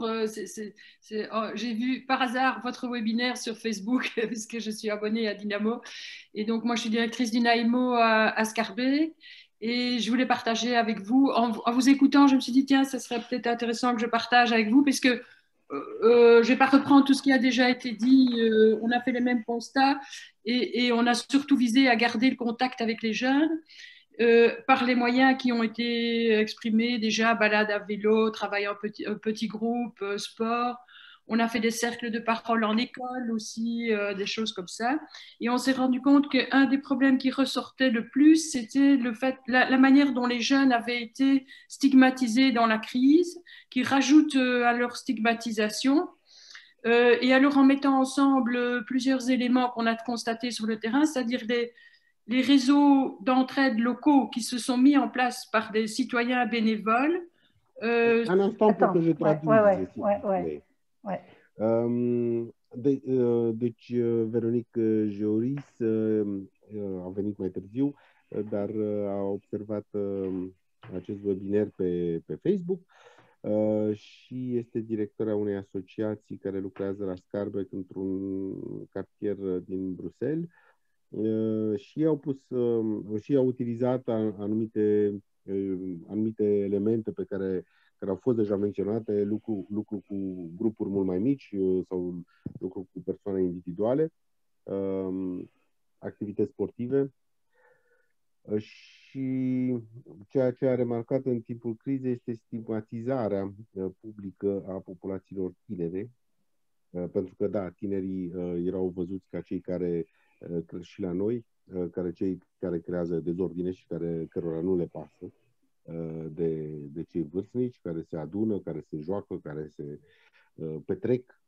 J'ai vu par hasard votre webinaire sur Facebook puisque je suis abonnée à Dynamo. Et donc, moi, je suis directrice du NAIMO à Scarbeck. Et je voulais partager avec vous. En vous écoutant, je me suis dit, tiens, ça serait peut-être intéressant que je partage avec vous puisque je ne vais pas reprendre tout ce qui a déjà été dit. On a fait les mêmes constats et on a surtout visé à garder le contact avec les jeunes. Par les moyens qui ont été exprimés déjà, balade à vélo, travail en petit groupe, sport. On a fait des cercles de parole en école aussi, des choses comme ça. Et on s'est rendu compte qu'un des problèmes qui ressortait le plus, c'était le fait, la manière dont les jeunes avaient été stigmatisés dans la crise, qui rajoutent à leur stigmatisation. Et alors en mettant ensemble plusieurs éléments qu'on a constatés sur le terrain, c'est-à-dire les réseaux d'entraide locaux qui se sont mis en place par des citoyens bénévoles. Un instant pour que je traduise. Ouais. Deci, Veronique Georis a venit mai târziu, dar a observat acest webinar pe Facebook și este directora unei asociații care lucrează la Scarbeck într-un cartier din Bruxelles. Și au utilizat anumite elemente care au fost deja menționate, lucru cu grupuri mult mai mici sau lucru cu persoane individuale, activități sportive. Și ceea ce a remarcat în timpul crizei este stigmatizarea publică a populațiilor tinere, pentru că, da, tinerii erau văzuți ca cei care și la noi, cei care creează dezordine și cărora nu le pasă de cei vârstnici, care se adună, care se joacă, care se petrec.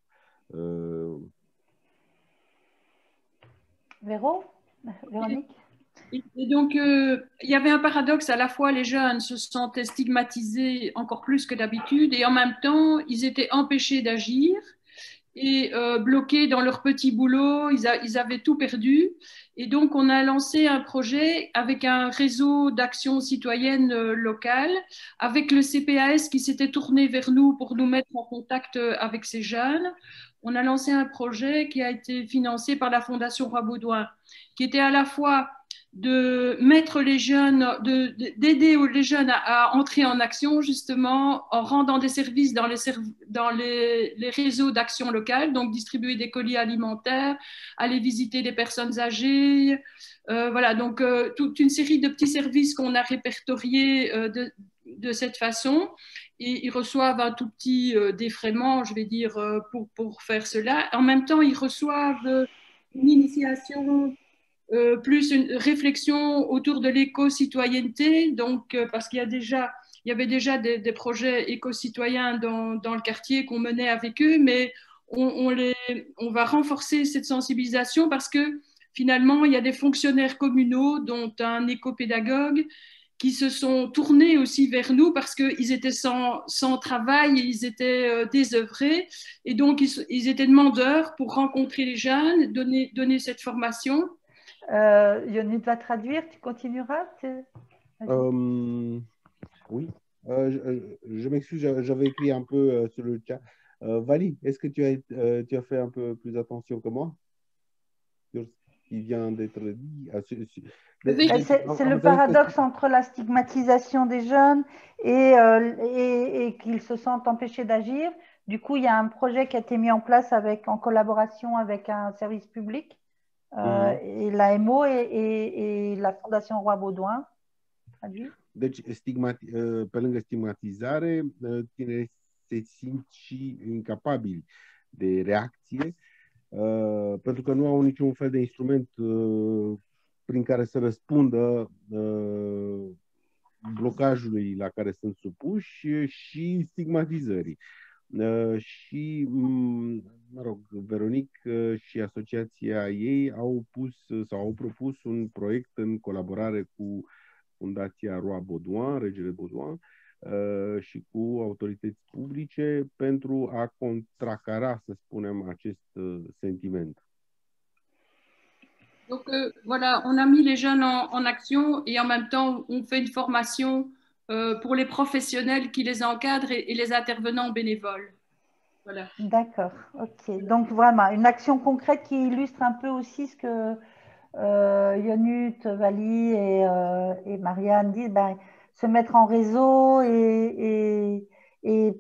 Véronique? Et donc, il y avait un paradoxe, à la fois les jeunes se sentaient stigmatisés encore plus que d'habitude et en même temps, ils étaient empêchés d'agir et bloqués dans leur petit boulot, ils avaient tout perdu. Et donc, on a lancé un projet avec un réseau d'action citoyenne locale, avec le CPAS qui s'était tourné vers nous pour nous mettre en contact avec ces jeunes. On a lancé un projet qui a été financé par la Fondation Roi-Baudouin, qui était à la fois de mettre les jeunes, d'aider les jeunes à entrer en action justement en rendant des services dans les réseaux d'action locale, donc distribuer des colis alimentaires, aller visiter des personnes âgées, voilà, donc toute une série de petits services qu'on a répertoriés de cette façon et ils reçoivent un tout petit défraiement, je vais dire, pour faire cela. En même temps, ils reçoivent une initiation plus une réflexion autour de l'éco-citoyenneté, donc parce qu'il y avait déjà des projets éco-citoyens dans le quartier qu'on menait avec eux, mais on va renforcer cette sensibilisation parce que finalement, il y a des fonctionnaires communaux, dont un éco-pédagogue, qui se sont tournés aussi vers nous parce qu'ils étaient sans travail et ils étaient désœuvrés. Et donc, ils étaient demandeurs pour rencontrer les jeunes, donner cette formation. Yonit va traduire, tu continueras Oui, je m'excuse, j'avais écrit un peu sur le chat. Vali, est-ce que tu as fait un peu plus attention que moi sur ce qui vient d'être dit? C'est le paradoxe entre la stigmatisation des jeunes et qu'ils se sentent empêchés d'agir. Du coup, il y a un projet qui a été mis en place en collaboration avec un service public et l'AMO et la Fondation Roi Baudouin. Traduit? Deci, pe lângă stigmatizare, tinerii se simt și incapabili de reacție, pentru că nu au niciun fel de instrument prin care să răspundă blocajului la care sunt supuși și stigmatizării. Și, mă rog, Veronique și asociația ei au propus un proiect în colaborare cu Fundația Roi Baudouin, Regele Baudouin, și cu autorități publice pentru a contracara, să spunem, acest sentiment. Donc voilà, on a mis les jeunes en action et en même temps, on fait une formation pour les professionnels qui les encadrent et les intervenants bénévoles. Voilà. D'accord, ok. Donc vraiment, une action concrète qui illustre un peu aussi ce que Yonut, Vali et Marianne disent, ben, se mettre en réseau et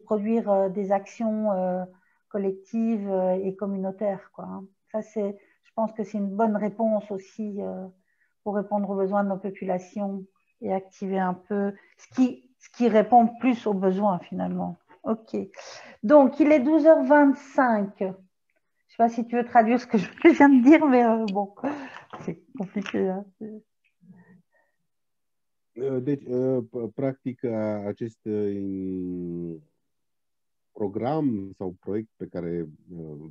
produire des actions collectives et communautaires, quoi. Ça, je pense que c'est une bonne réponse aussi pour répondre aux besoins de nos populations et activer un peu ce qui répond plus aux besoins finalement. Ok. Donc, il est 12h25. Je ne sais pas si tu veux traduire ce que je viens de dire, mais bon, c'est compliqué. Hein. Deci, practic, acest program sau proiect pe care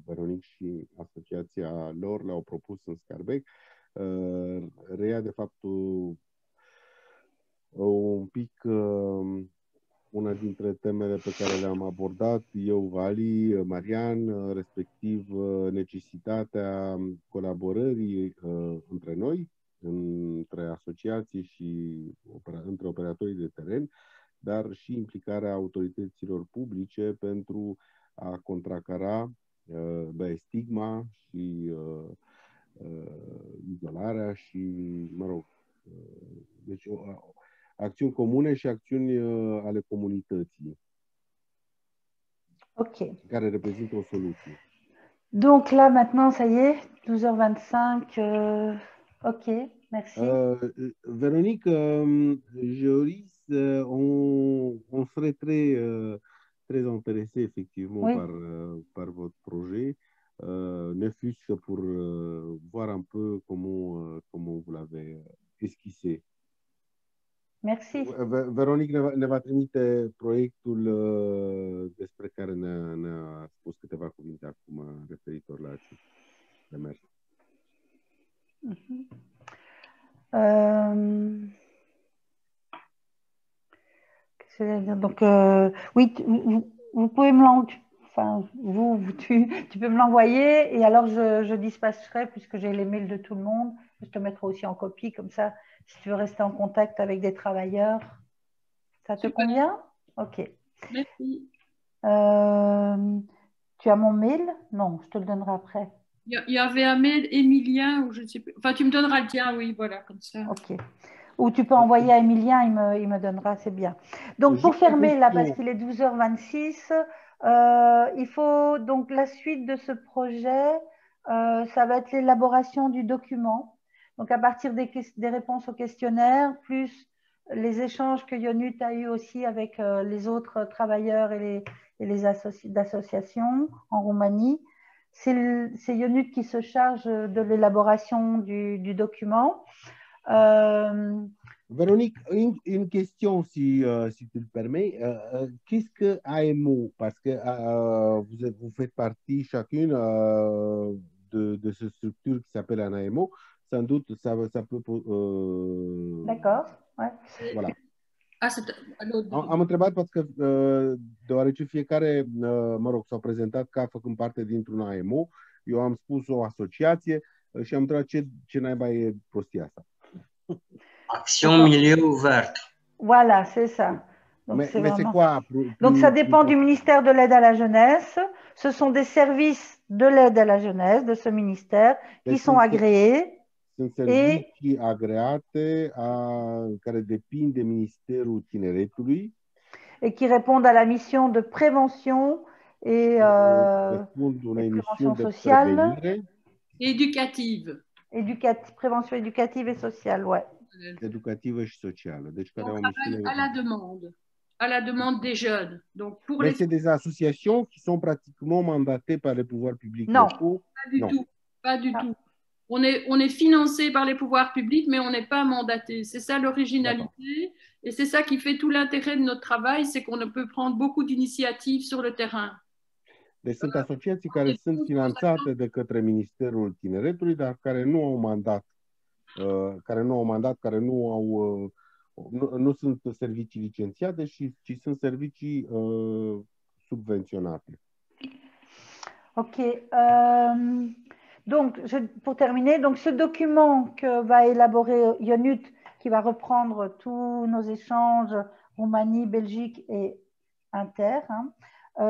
Veronique și asociația lor le-au propus în Scarbec reia, de fapt, un pic una dintre temele pe care le-am abordat eu, Vali, Marian, respectiv necesitatea colaborării între noi, între asociații și între operatorii de teren, dar și implicarea autorităților publice pentru a contracara stigma și izolarea și, mă rog, deci acțiuni comune și acțiuni ale comunității. Ok. Care reprezintă o soluție. Donc là, maintenant, ça y est, 12h25. Ok, merci. Véronique, Joris, on serait très intéressé effectivement oui. par votre projet, ne fût-ce que pour voir un peu comment vous l'avez esquissé. Merci. Veronique ne va trimite proiectul despre care ne-a spus câteva cuvinte acum referitor la acest demers. Qu'est-ce que je vais dire? Donc, oui, vous pouvez me l'envoyer. Enfin, tu peux me l'envoyer et alors je dispatcherai puisque j'ai les mails de tout le monde. Je te mettrai aussi en copie comme ça. Si tu veux rester en contact avec des travailleurs, ça te convient? Ok. Merci. Tu as mon mail? Non, je te le donnerai après. Il y avait un mail Emilien ou je ne sais plus. Enfin, tu me donneras le tien, oui, voilà, comme ça. Ok. Ou tu peux envoyer à Emilien, il me donnera, c'est bien. Donc, pour fermer là, parce qu'il est 12h26, il faut donc la suite de ce projet, ça va être l'élaboration du document. Donc, à partir des réponses au questionnaire, plus les échanges que Yonut a eu aussi avec les autres travailleurs et les associations en Roumanie, c'est Yonut qui se charge de l'élaboration du document. Véronique, une question si tu le permets. Qu'est-ce que AMO? Parce que vous faites partie chacune de cette structure qui s'appelle un AMO. Sans doute, ça peut... D'accord, ouais. Voilà. Am întrebat pentru că, deoarece fiecare, mă rog, s-au prezentat ca făcând parte dintr-un AMO, eu am spus o asociație și am întrebat ce naiba e prostia asta. Action milieu ouvert. Voilà, c'est ça. Donc, mais vraiment... c'est quoi Donc, ça dépend du ministère de l'aide à la jeunesse. Ce sont des services de l'aide à la jeunesse de ce ministère qui sont agréés. Sunt servicii agreate care depind de Ministerul Tineretului et qui répondent à la mission de prévention et prévention sociale éducative. Prévention éducative et sociale, ouais. Educativă și socială. Deci care au o Donc, misiune... à la demande des jeunes. Donc, pour Mais les... c'est des associations qui sont pratiquement mandatées par les pouvoirs publics Non. locaux. Pas du tout. Pas du tout. On est financé par les pouvoirs publics, mais on n'est pas mandaté. C'est ça l'originalité. Et c'est ça qui fait tout l'intérêt de notre travail, c'est qu'on peut prendre beaucoup d'initiatives sur le terrain. Deci sunt asociații care sunt finanțate de către Ministerul Tineretului, dar care nu au mandat, nu sunt servicii licențiate, ci sunt servicii subvenționate. Ok. Donc, pour terminer, donc ce document que va élaborer Ionut, qui va reprendre tous nos échanges Roumanie, Belgique et Inter,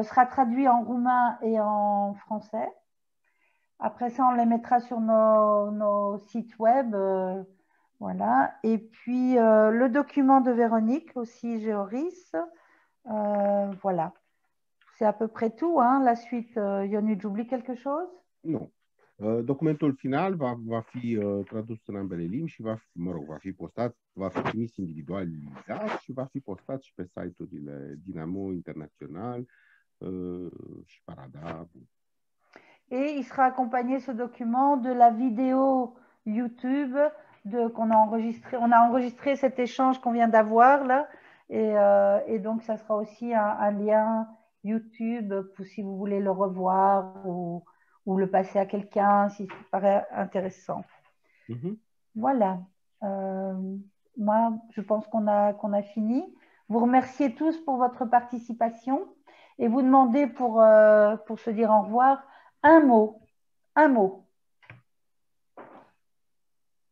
sera traduit en roumain et en français. Après ça, on les mettra sur nos sites web. Voilà. Et puis, le document de Véronique, aussi Géoris. Voilà. C'est à peu près tout. Hein. La suite, Ionut, j'oublie quelque chose? Nu. Documentul final va fi tradus în ambele limbi și va fi postat, va fi trimis individualizat și va fi postat și pe site-urile Dynamo International și Parada. Et il sera accompagné, ce document, de la vidéo YouTube qu'on a enregistré. On a enregistré cet échange qu'on vient d'avoir là. Et donc, ça sera aussi un lien YouTube pour si vous voulez le revoir ou le passer à quelqu'un si ça paraît intéressant. Voilà. Moi, je pense qu'on a fini. Vous remerciez tous pour votre participation et vous demandez pour se dire au revoir un mot. Un mot.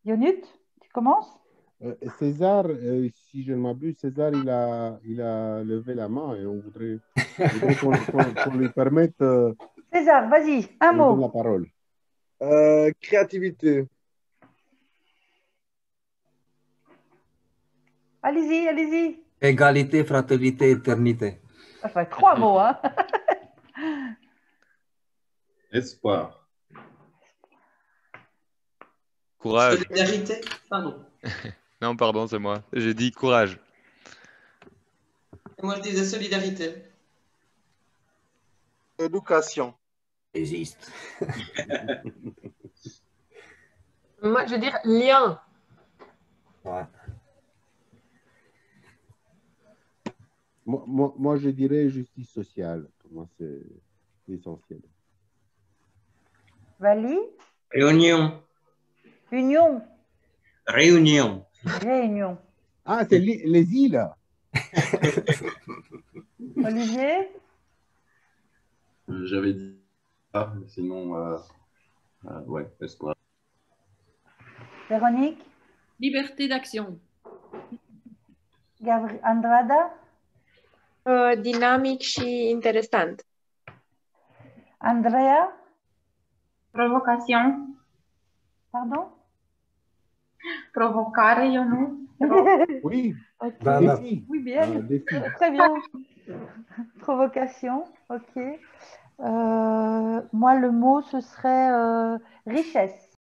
Ionut, tu commences? César, si je ne m'abuse, César, il a levé la main et on voudrait qu'on lui permette... César, vas-y, un mot. Donne la parole. Créativité. Allez-y, allez-y. Égalité, fraternité, éternité. Ça fait 3 mots, hein. Espoir. Courage. Solidarité. Pardon. Non, pardon, c'est moi. J'ai dit courage. Et moi, je disais solidarité. Éducation. Existe. Moi, je veux dire lien. Ouais. Moi, je dirais justice sociale. Pour moi, c'est essentiel. Vali? Réunion. Union. Réunion. Réunion. Ah, c'est les îles. Olivier? J'avais dit ça, sinon, ouais, espoir. Véronique? Liberté d'action. Andrada? Dinamic și interesant. Andrea? Provocation. Pardon? Provocare, eu nu. Oui. Okay. Défi. Oui, bien. Défi. Très bien. Provocation, ok. Moi, le mot, ce serait richesse.